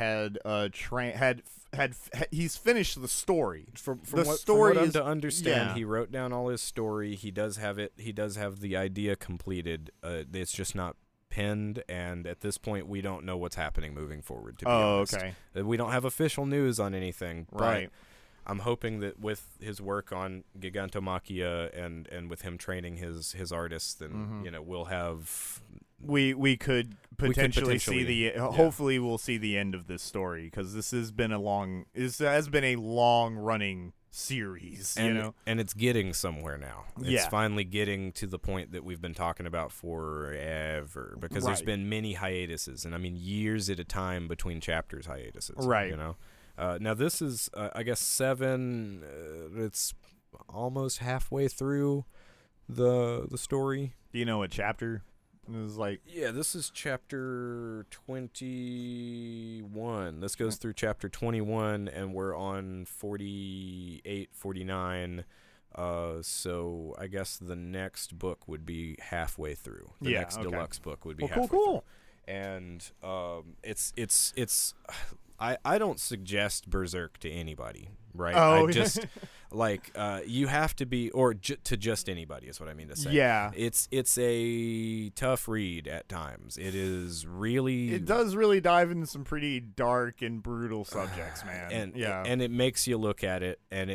he's finished the story. From what I'm to understand, he wrote down all his story. He does have it. He does have the idea completed. It's just not pinned, and at this point we don't know what's happening moving forward, to be honest. Okay. We don't have official news on anything, right? But I'm hoping that with his work on Gigantomachia and with him training his artists, then we'll have we could potentially see the hopefully we'll see the end of this story, because this has been a long running series, and it's getting somewhere now. It's finally getting to the point that we've been talking about forever, because there's been many hiatuses, and I mean years at a time between chapters hiatuses, right? Now this is I guess 7. It's almost halfway through the story. Do you know what chapter it was like? Yeah, this is chapter 21. This goes through chapter 21, and we're on 48, 49. So I guess the next book would be halfway through. The next deluxe book would be halfway through. And it's I don't suggest Berserk to anybody, right? I just you have to be, or to just anybody is what I mean to say. Yeah, it's a tough read at times. It does really dive into some pretty dark and brutal subjects, man. And it makes you look at it, and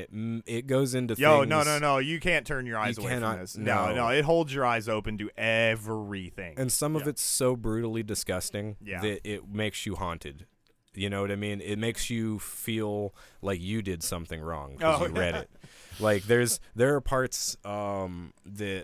it goes into things. No, you can't turn your eyes away from this. No, it holds your eyes open to everything. And some of it's so brutally disgusting that it makes you haunted. You know what I mean? It makes you feel like you did something wrong because you read it. Like there are parts that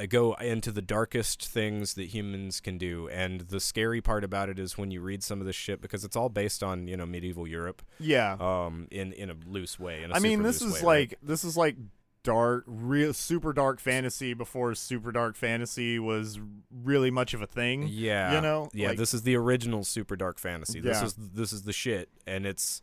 go into the darkest things that humans can do, and the scary part about it is when you read some of this shit, because it's all based on medieval Europe. Yeah. In a loose way. This is like dark, real super dark fantasy before super dark fantasy was really much of a thing. Yeah, this is the original super dark fantasy. This is the shit, and it's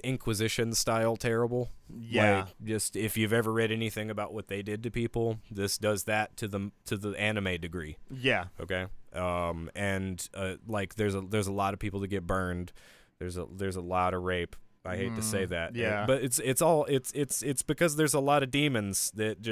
Inquisition style terrible. Yeah, just if you've ever read anything about what they did to people, this does that to the anime degree. Yeah. Okay. And there's a lot of people that get burned. There's a lot of rape. I hate to say that. Yeah. But it's because there's a lot of demons that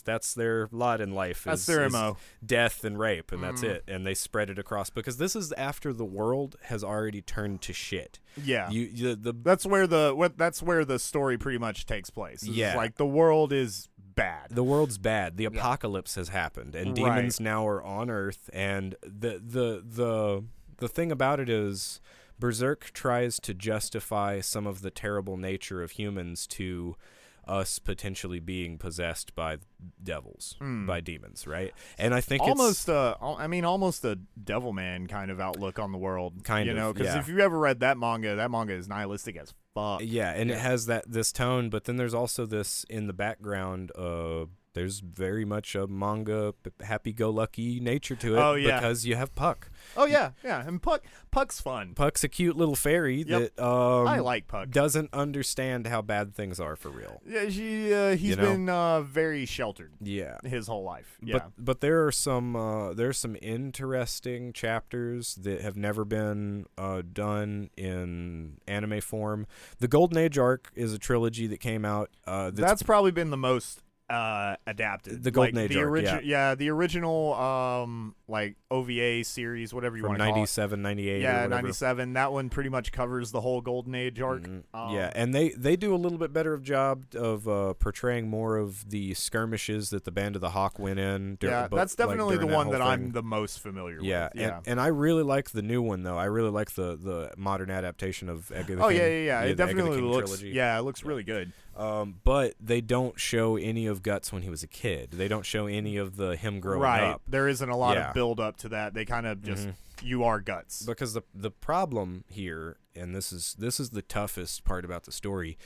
that's their lot in life. That's their MO. Death and rape, and that's it. And they spread it across, because this is after the world has already turned to shit. Yeah. That's where the story pretty much takes place. It's like the world is bad. The world's bad. The apocalypse has happened, and demons now are on Earth, and the thing about it is Berserk tries to justify some of the terrible nature of humans to us potentially being possessed by devils, by demons, right? And I think almost a Devilman kind of outlook on the world, because if you've ever read that manga is nihilistic as fuck. Yeah, and it has this tone, but then there's also this in the background. There's very much a manga happy-go-lucky nature to it, because you have Puck. Oh yeah, and Puck's fun. Puck's a cute little fairy that I like Puck. Doesn't understand how bad things are for real. Yeah, he's been very sheltered. Yeah, his whole life. Yeah, but there are some interesting chapters that have never been done in anime form. The Golden Age arc is a trilogy that came out. That's probably been the most adapted. The Golden Age arc, the original OVA series, whatever you want to call it. 97, 98 Yeah, or whatever. 97. That one pretty much covers the whole Golden Age arc. And they do a little bit better of job of portraying more of the skirmishes that the Band of the Hawk went in. That's definitely the one that I'm the most familiar with. Yeah. And I really like the new one, though. I really like the modern adaptation of Egg of the King. It definitely looks trilogy. Yeah, it looks really good. But they don't show any of Guts when he was a kid. They don't show any of the him growing right. up. There isn't a lot Yeah. of build up to that. They kind of just you are Guts. Because the problem here, and this is the toughest part about the story.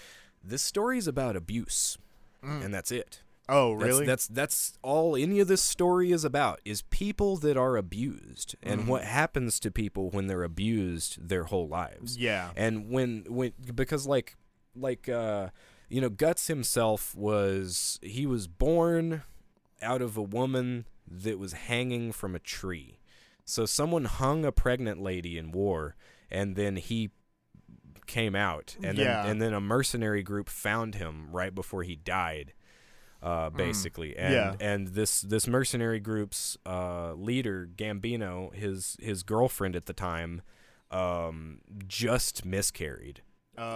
This story is about abuse, and that's it. Oh, really? That's all any of this story is about, is people that are abused and what happens to people when they're abused their whole lives. Yeah. And when because Guts himself was born out of a woman that was hanging from a tree. So someone hung a pregnant lady in war, and then he came out, and then a mercenary group found him right before he died. Basically, and this mercenary group's leader, Gambino, his girlfriend at the time, just miscarried.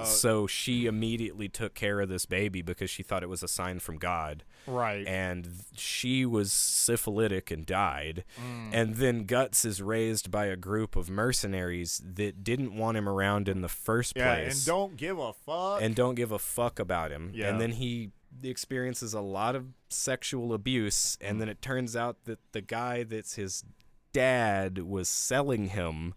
So she immediately took care of this baby because she thought it was a sign from God. Right. And she was syphilitic and died. And then Guts is raised by a group of mercenaries that didn't want him around in the first place. And don't give a fuck. And don't give a fuck about him. Yeah. And then he experiences a lot of sexual abuse, and then it turns out that the guy that's his dad was selling him,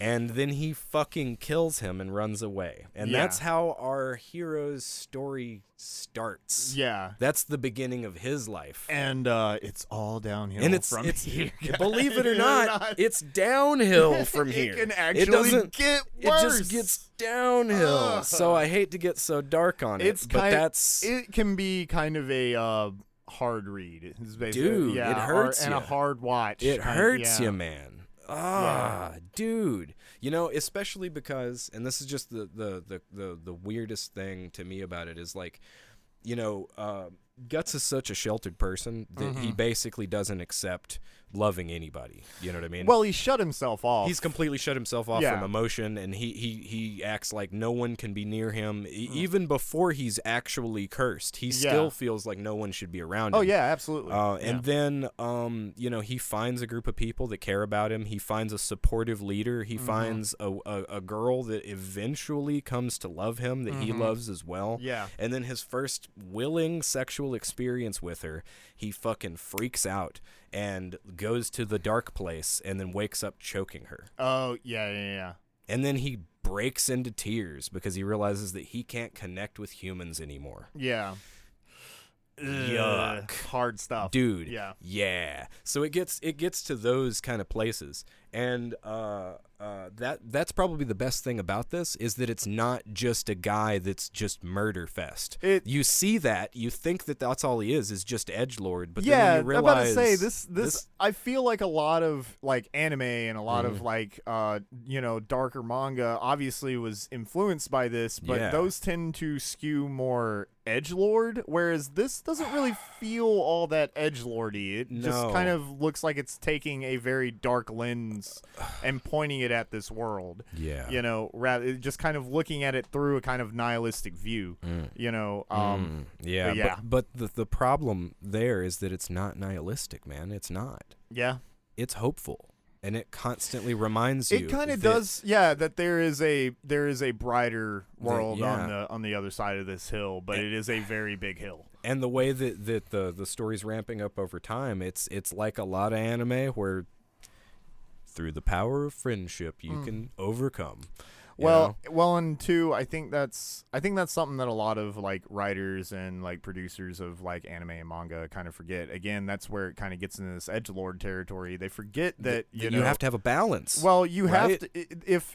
and then he fucking kills him and runs away. And that's how our hero's story starts. Yeah. That's the beginning of his life. And it's all downhill from here. Believe it or not, it's downhill from here. It can actually get worse. It just gets downhill. So I hate to get so dark on it, it can be kind of a hard read. Dude, it hurts and you. a hard watch. It hurts you, man. Dude, especially because, and this is just the weirdest thing to me about it is like, Guts is such a sheltered person that he basically doesn't accept loving anybody. You know what I mean? Well, he shut himself off. He's completely shut himself off from emotion, and he acts like no one can be near him. Even before he's actually cursed, he still feels like no one should be around him. Oh, yeah, absolutely. And then, he finds a group of people that care about him. He finds a supportive leader. He finds a girl that eventually comes to love him, that he loves as well. Yeah. And then his first willing sexual experience with her, he fucking freaks out and goes to the dark place and then wakes up choking her. Oh, yeah. And then he breaks into tears because he realizes that he can't connect with humans anymore. Yeah. Yuck. Hard stuff. Dude. Yeah. So it gets to those kind of places. And that's probably the best thing about this, is that it's not just a guy that's just murder fest. You see that, you think that that's all he is just edgelord, but then you realize, I'm about to say this I feel like a lot of like anime and a lot of like darker manga obviously was influenced by this, but those tend to skew more edgelord, whereas this doesn't really feel all that edgelordy. It just kind of looks like it's taking a very dark lens and pointing it at this world. Yeah. Rather just kind of looking at it through a kind of nihilistic view. But the problem there is that it's not nihilistic, man. It's not. Yeah. It's hopeful. And it constantly reminds you. It kind of does, that there is a brighter world on the other side of this hill, but it is a very big hill. And the way that the story's ramping up over time, it's like a lot of anime where through the power of friendship you can overcome. Well, and two, I think that's something that a lot of like writers and like producers of like anime and manga kind of forget. Again, that's where it kind of gets into this edgelord territory. They forget that you have to have a balance. Well, you have to.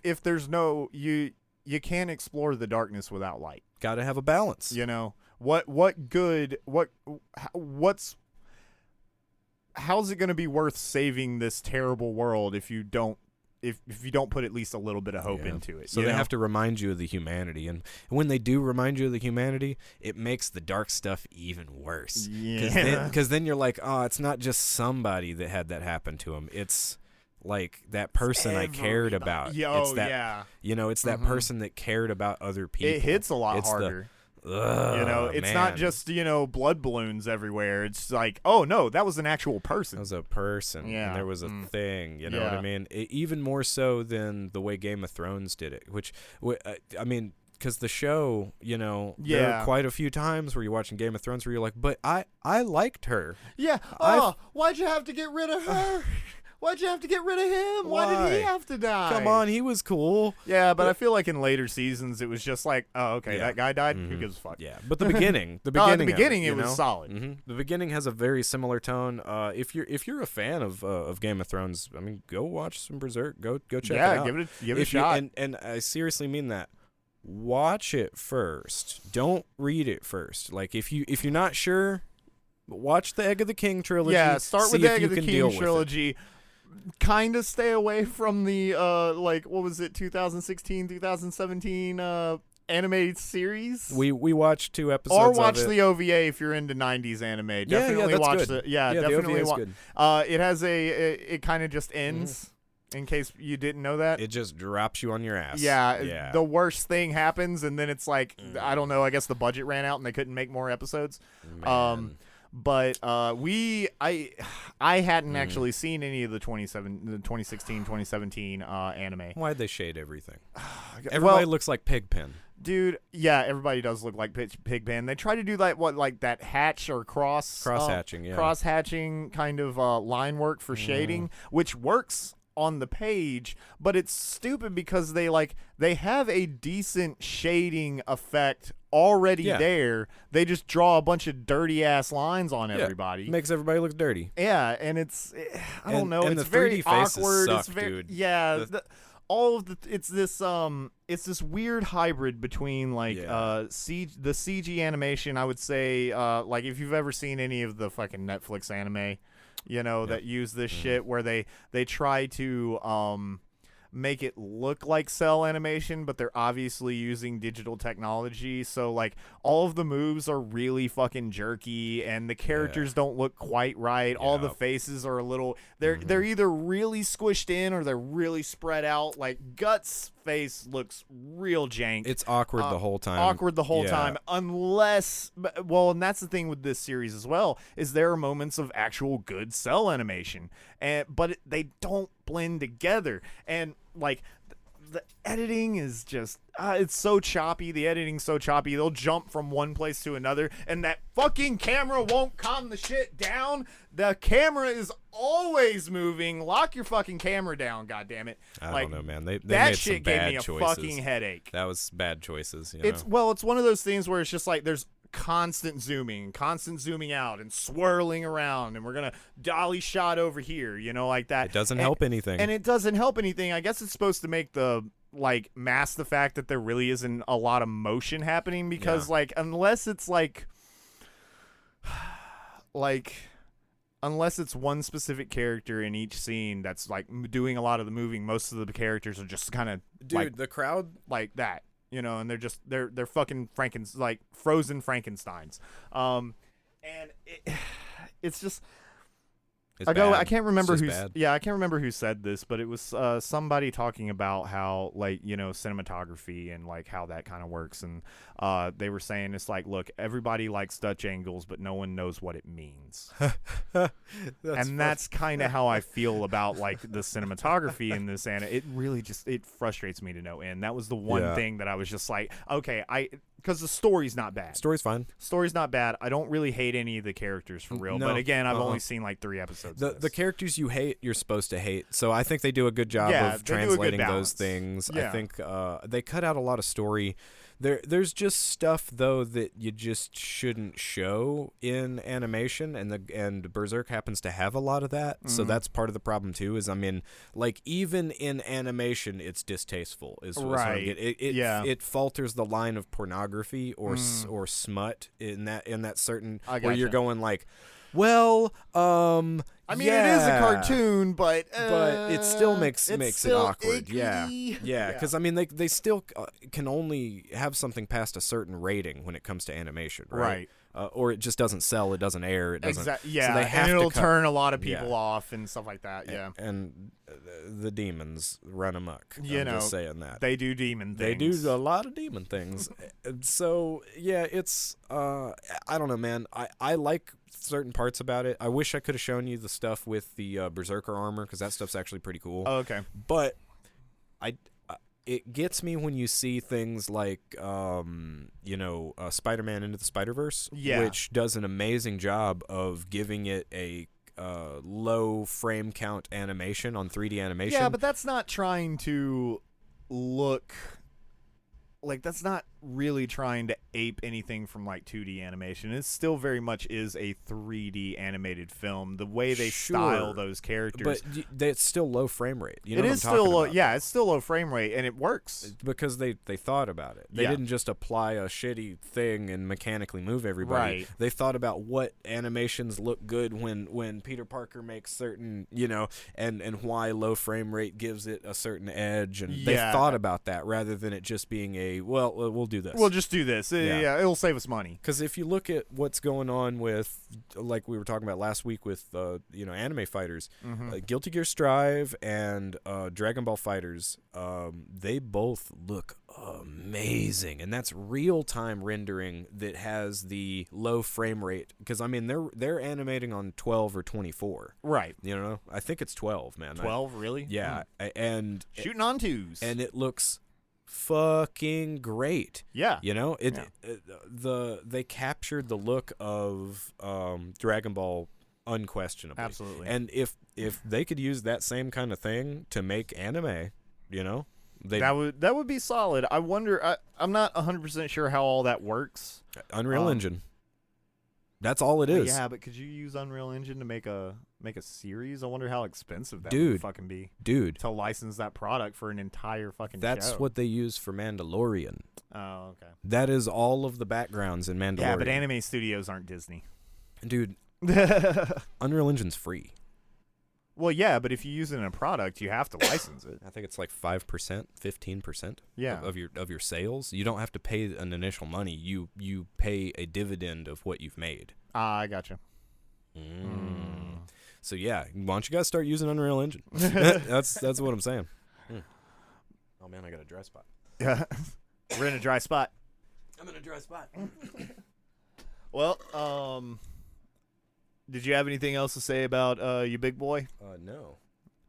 If there's no you can't explore the darkness without light. Got to have a balance. How's it going to be worth saving this terrible world if you don't put at least a little bit of hope into it? So they have to remind you of the humanity, and when they do remind you of the humanity, it makes the dark stuff even worse. Because then you're like, oh, it's not just somebody that had that happen to him. It's like that person I cared about. It's that person that cared about other people. It hits a lot harder. It's not just blood balloons everywhere. It's like, oh no, that was an actual person. That was a person. And there was a thing. You know what I mean? Even more so than the way Game of Thrones did it. Which, I mean, the show, there Yeah. are quite a few times where you're watching Game of Thrones where you're like, but I liked her. Yeah. Oh, why'd you have to get rid of her? Why'd you have to get rid of him? Why did he have to die? Come on, he was cool. Yeah, but I feel like in later seasons it was just like, oh, okay, that guy died. Who gives a fuck? Yeah, but the beginning, The beginning, of it was solid. Mm-hmm. The beginning has a very similar tone. If you're a fan of Game of Thrones, I mean, go watch some Berserk. Go check it out. Yeah, give it a shot. And I seriously mean that. Watch it first. Don't read it first. Like if you're not sure, watch the Egg of the King trilogy. Yeah, start with see the if Egg you of the can King deal with it. trilogy. Kind of stay away from the what was it, 2016, 2017 animated series. We watched 2 episodes. Or watch of it. the OVA if you're into 90s anime. Definitely that's watch good. the OVA definitely is good. It has it kind of just ends. In case you didn't know that. It just drops you on your ass. Yeah, the worst thing happens, and then it's like, I don't know, I guess the budget ran out and they couldn't make more episodes. Man. But I hadn't actually seen any of the 2016, 2017 anime. Why'd they shade everything? Well, Everybody looks like Pigpen. dude, yeah, everybody does look like Pigpen. They try to do like that hatch or Cross-hatching, yeah. cross-hatching kind of line work for shading, which works on the page, but it's stupid because they have a decent shading effect already there. They just draw a bunch of dirty ass lines on everybody. Makes everybody look dirty. Yeah, and it's I don't know, and it's the very 3D faces awkward. suck, It's very dude. it's this weird hybrid between the CG animation. I would say like if you've ever seen any of the fucking Netflix anime, that use this shit where they try to make it look like cell animation, but they're obviously using digital technology. So like all of the moves are really fucking jerky, and the characters don't look quite right. All the faces are a little they're either really squished in or they're really spread out. Like Guts' face looks real jank. It's awkward the whole time. Unless, well, and that's the thing with this series as well, is there are moments of actual good cell animation, but they don't blend together, and like the editing is just it's so choppy. The editing's so choppy. They'll jump from one place to another, and that fucking camera won't calm the shit down. The camera is always moving. Lock your fucking camera down, goddammit. I don't know, man. They that made shit some gave bad me a choices. fucking headache. That was bad choices. It's one of those things where it's just like there's constant zooming out and swirling around, and we're gonna dolly shot over here, like that. It doesn't help anything. And it doesn't help anything. I guess it's supposed to make mask the fact that there really isn't a lot of motion happening, because unless it's unless it's one specific character in each scene that's doing a lot of the moving, most of the characters are just kind of the crowd like that, and they're fucking frozen Frankensteins. And it's just I can't remember I can't remember who said this, but it was somebody talking about how cinematography and how that kind of works, and they were saying it's look, everybody likes Dutch angles, but no one knows what it means. That's kind of how I feel about the cinematography in this, and it really it frustrates me to no end. That was the one thing that I was just like, okay, because the story's not bad. Story's fine. Story's not bad. I don't really hate any of the characters for real. No. But again, I've only seen 3 episodes. The characters you hate, you're supposed to hate. So I think they do a good job of translating those things. Yeah. I think they cut out a lot of story. There's just stuff though that you just shouldn't show in animation, and Berserk happens to have a lot of that. So that's part of the problem too. Is even in animation, it's distasteful. Is right? It falters the line of pornography or smut in that certain where you're going well, I mean, it is a cartoon, but it still makes it awkward. Icky. Yeah. Because they still can only have something past a certain rating when it comes to animation, right? Or it just doesn't sell. It doesn't air. It doesn't. Yeah, so they have and it'll to turn a lot of people off and stuff like that. Yeah, and the demons run amok. I'm just saying that they do demon things. They do a lot of demon things. So yeah, it's I don't know, man. I like certain parts about it. I wish I could have shown you the stuff with the Berserker armor, because that stuff's actually pretty cool. Oh, okay. But it gets me when you see things like Spider-Man Into the Spider-Verse, which does an amazing job of giving it a low frame count animation on 3D animation. Yeah, but that's not trying to look like, that's not really trying to ape anything from like 2D animation. It still very much is a 3D animated film. The way they style those characters, but it's still low frame rate. You know it what is I'm still talking low. about? Yeah, it's still low frame rate, and it works because they thought about it. They didn't just apply a shitty thing and mechanically move everybody. Right. They thought about what animations look good when Peter Parker makes certain, and why low frame rate gives it a certain edge, and they thought about that rather than it just being we'll do this. We'll just do this. Yeah, it'll save us money. Because if you look at what's going on with, like we were talking about last week with, anime fighters, Guilty Gear Strive and Dragon Ball Fighters, they both look amazing, and that's real-time rendering that has the low frame rate. Because I mean, they're animating on 12 or 24. Right. I think it's 12, man. 12, really? Yeah, and shooting on twos, and it looks fucking great. Yeah. They captured the look of Dragon Ball unquestionably. Absolutely. And if they could use that same kind of thing to make anime, that would be solid. I wonder, I'm not 100% sure how all that works. Unreal Engine. That's all it is. Yeah, but could you use Unreal Engine to make a series? I wonder how expensive that would fucking be. Dude. To license that product for an entire fucking That's show. what they use for Mandalorian. Oh, okay. That is all of the backgrounds in Mandalorian. Yeah, but anime studios aren't Disney. Dude, Unreal Engine's free. Well, yeah, but if you use it in a product, you have to license it. I think it's like 5%, 15% yeah. of your sales. You don't have to pay an initial money. You pay a dividend of what you've made. I gotcha. So yeah, why don't you guys start using Unreal Engine? That's what I'm saying. Oh man, I got a dry spot. Yeah, we're in a dry spot. I'm in a dry spot. Well, did you have anything else to say about you big boy? No,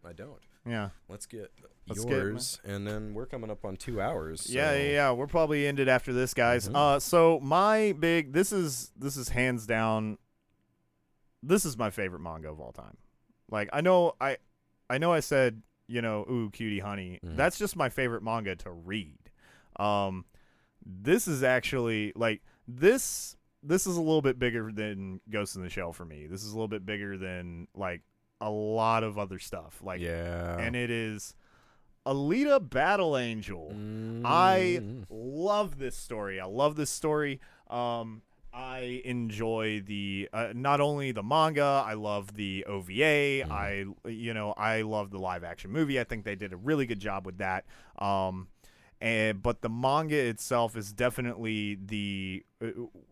I don't. Yeah. Let's get yours, and then we're coming up on 2 hours. So. Yeah. We're probably ended after this, guys. So my big, this is hands down, this is my favorite manga of all time. Like, I know I said, ooh, cutie honey. That's just my favorite manga to read. This is actually, like, this is a little bit bigger than Ghost in the Shell for me. This is a little bit bigger than, like, a lot of other stuff. Like, yeah. And it is Alita Battle Angel. I love this story. I enjoy the not only the manga, I love the OVA. I love the live action movie. I think they did a really good job with that. But the manga itself is definitely the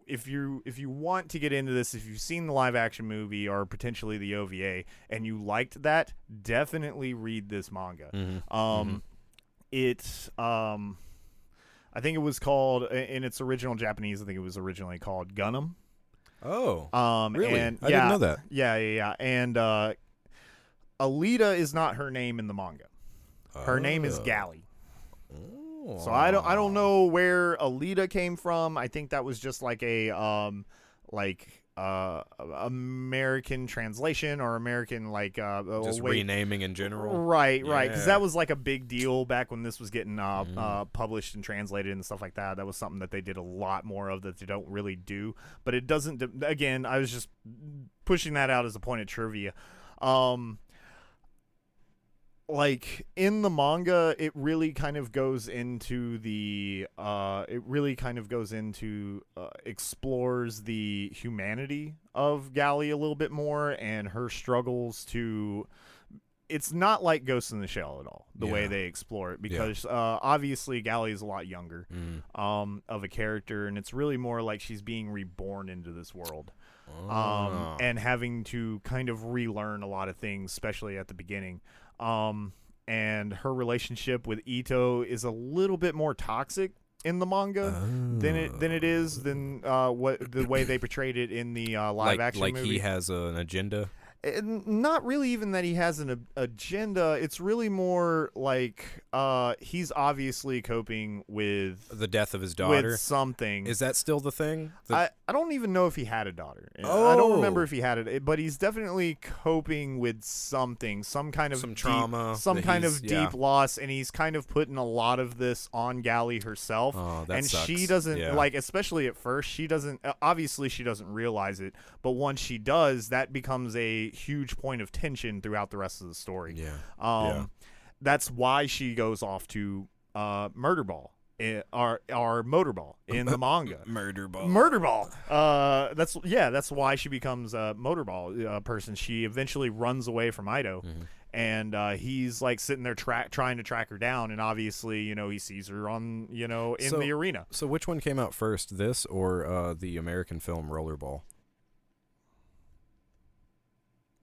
if you want to get into this, if you've seen the live action movie or potentially the OVA and you liked that, definitely read this manga. It's I think it was called in its original Japanese. I think it was originally called Gundam. Oh, really? And, I didn't know that. Yeah. And Alita is not her name in the manga. Her name is Gally. So I don't know where Alita came from. I think that was just like a American translation or American just renaming in general. Right, because that was like a big deal back when this was getting published and translated and stuff like that. That was something that they did a lot more of that they don't really do. But it doesn't. Again, I was just pushing that out as a point of trivia. Like in the manga, it really kind of goes into explores the humanity of Gally a little bit more and her struggles to. It's not like Ghost in the Shell at all, the way they explore it, because obviously Gally is a lot younger of a character, and it's really more like she's being reborn into this world. And having to kind of relearn a lot of things, especially at the beginning. And her relationship with Ito is a little bit more toxic in the manga than it is the way they portrayed it in the live action movie. Like he has an agenda. Not really even that he has an agenda. It's really more like he's obviously coping with The death of his daughter. with something. Is that still the thing? I don't even know if he had a daughter. I Oh. don't remember if he had it, but he's definitely coping with something, some kind of Some deep- trauma some that kind he's- of yeah. deep loss, and he's kind of putting a lot of this on Gally herself. Oh, that and sucks. she doesn't Yeah. like, especially at first, she doesn't. Obviously, she doesn't realize it, but once she does, that becomes a huge point of tension throughout the rest of the story. Yeah. Yeah. That's why she goes off to Murder Ball, our Motorball in the manga. Murder ball. Murder Ball. That's why she becomes a Motorball person. She eventually runs away from Ido, and he's like sitting there trying to track her down, and obviously, he sees her on, in the arena. So which one came out first, this or the American film Rollerball?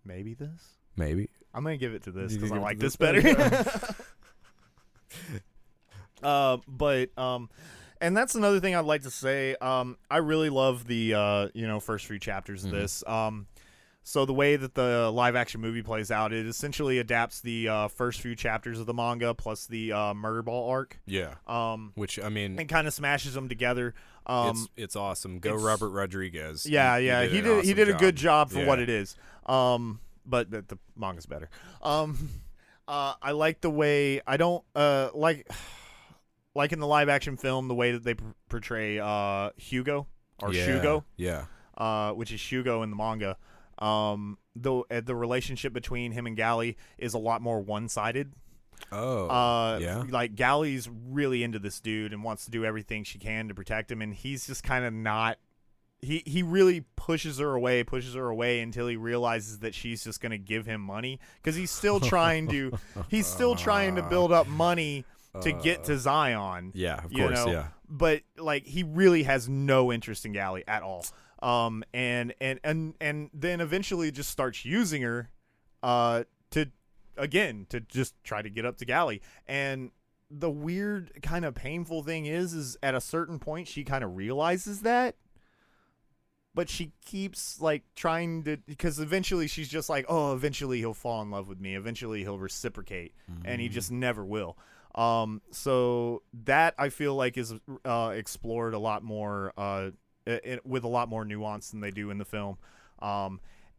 Maybe this. Maybe. I'm gonna give it to this You because I give it like to this this? better. And that's another thing I'd like to say. I really love the first few chapters of this. So the way that the live action movie plays out, it essentially adapts the first few chapters of the manga plus the Murder Ball arc. Yeah. Which I mean, and kind of smashes them together. it's awesome. Go Robert Rodriguez. Yeah, he did a good job for what it is. But the manga's better. I like the way I don't like in the live action film the way that they portray Hugo or Shugo. Yeah. Which is Shugo in the manga. The relationship between him and Gally is a lot more one-sided. Oh. Yeah. Like Gally's really into this dude and wants to do everything she can to protect him, and he's just kind of not. He really pushes her away until he realizes that she's just going to give him money because he's still trying to build up money to get to Zion. Yeah, of course, yeah. But like he really has no interest in Gally at all. And then eventually just starts using her to just try to get up to Gally. And the weird kind of painful thing is at a certain point she kind of realizes that. But she keeps like trying to, because eventually she's just like, oh, eventually he'll fall in love with me. Eventually he'll reciprocate, and he just never will. So that I feel like is explored a lot more, with a lot more nuance than they do in the film.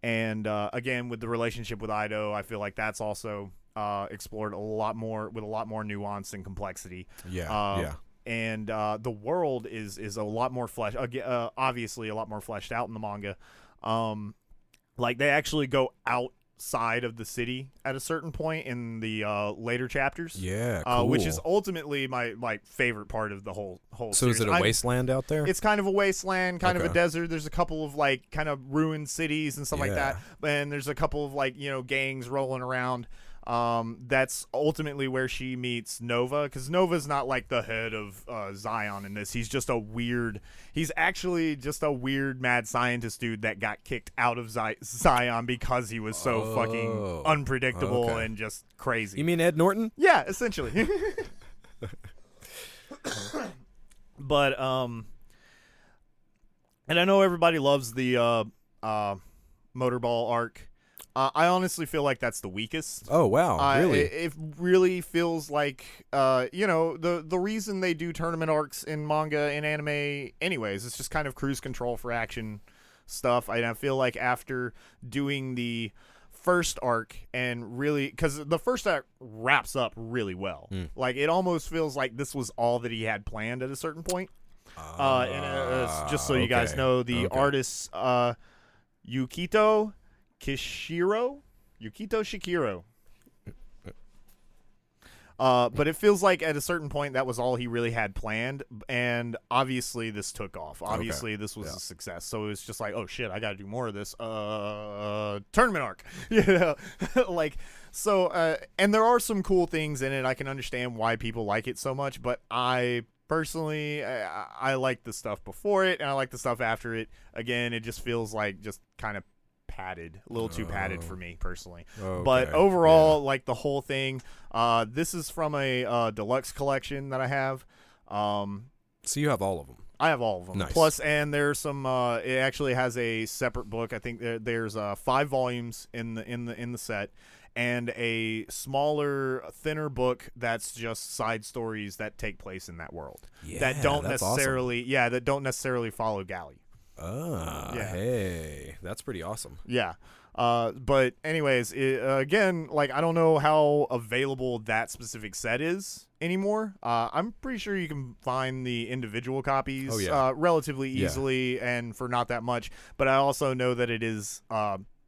And again, with the relationship with Ido, I feel like that's also explored a lot more with a lot more nuance and complexity. Yeah. And the world is a lot more obviously a lot more fleshed out in the manga. Like they actually go outside of the city at a certain point in the later chapters. Yeah, cool. Which is ultimately my favorite part of the whole So series. is it a wasteland out there? It's kind of a wasteland, kind of a Okay. desert. There's a couple of like kind of ruined cities and stuff like that. And there's a couple of like, gangs rolling around. That's ultimately where she meets Nova, because Nova's not like the head of Zion in this. He's actually just a weird mad scientist dude that got kicked out of Zion because he was so fucking unpredictable and just crazy. You mean Ed Norton? Yeah, essentially. But and I know everybody loves the Motorball arc. I honestly feel like that's the weakest. Oh wow, really? It really feels like the reason they do tournament arcs in manga and anime anyways, it's just kind of cruise control for action stuff. I feel like after doing the first arc and really, because the first arc wraps up really well. Like it almost feels like this was all that he had planned at a certain point. And just so you guys know, the artist Yukito Shikiro. But it feels like at a certain point that was all he really had planned, and obviously this took off. Obviously this was a success, so it was just like, oh shit, I gotta do more of this tournament arc. Like, so and there are some cool things in it. I can understand why people like it so much, but I personally I like the stuff before it and I like the stuff after it. Again, it just feels like just kind of padded, a little too padded for me personally. But overall, like the whole thing, this is from a deluxe collection that I have. So you have all of them? I have all of them. Nice. Plus, and there's some. It actually has a separate book. I think there's 5 volumes in the set, and a smaller, thinner book that's just side stories that take place in that world. Yeah, that don't that's necessarily. awesome. Yeah, that don't necessarily follow Galley. Hey, that's pretty awesome. Yeah. But anyways, again, like, I don't know how available that specific set is anymore. I'm pretty sure you can find the individual copies relatively easily and for not that much. But I also know that it is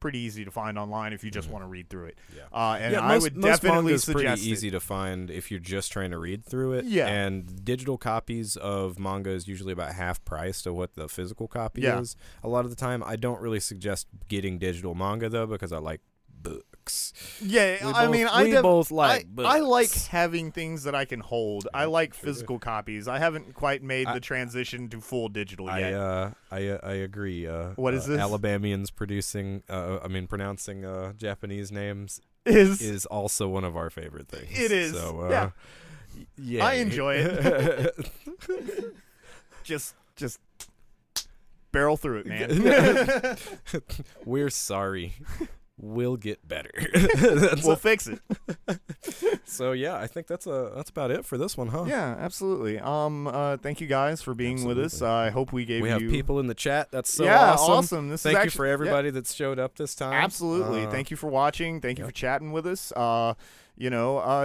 pretty easy to find online if you just want to read through it. Yeah. And I would definitely manga's suggest pretty easy to find if you're just trying to read through it. Yeah. And digital copies of manga is usually about half price to what the physical copy is. A lot of the time, I don't really suggest getting digital manga though, because I like books. Yeah, we both like books. I like having things that I can hold. I like physical copies. I haven't quite made the transition to full digital yet. I agree. What is this? Alabamians pronouncing Japanese names is also one of our favorite things. It is. So, yeah. I enjoy it. just barrel through it, man. We're sorry. We'll get better. We'll fix it. So yeah, I think that's about it for this one, huh? Yeah, absolutely. Thank you guys for being with us. I hope we gave you. We have people in the chat. That's so awesome. Thank you for everybody that showed up this time. Absolutely. Thank you for watching. Thank you for chatting with us.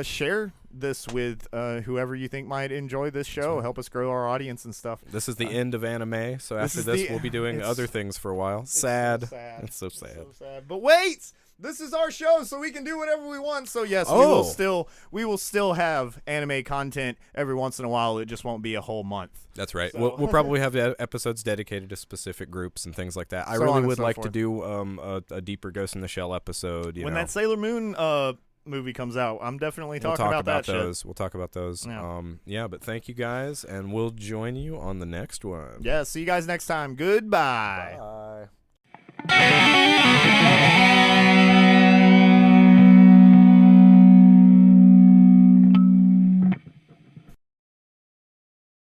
Share this with whoever you think might enjoy this show. Help us grow our audience and stuff. This is the end of anime, so after this we'll be doing other things for a while. Sad. It's so sad. So sad. But wait, this is our show, so we can do whatever we want. So yes, we will still have anime content every once in a while. It just won't be a whole month. That's right. So. We'll probably have episodes dedicated to specific groups and things like that. I really would like to do a deeper Ghost in the Shell episode. When that Sailor Moon movie comes out, I'm definitely talking about that those. shit. We'll talk about those. Yeah. But thank you guys, and we'll join you on the next one. Yeah, see you guys next time. Goodbye. Bye.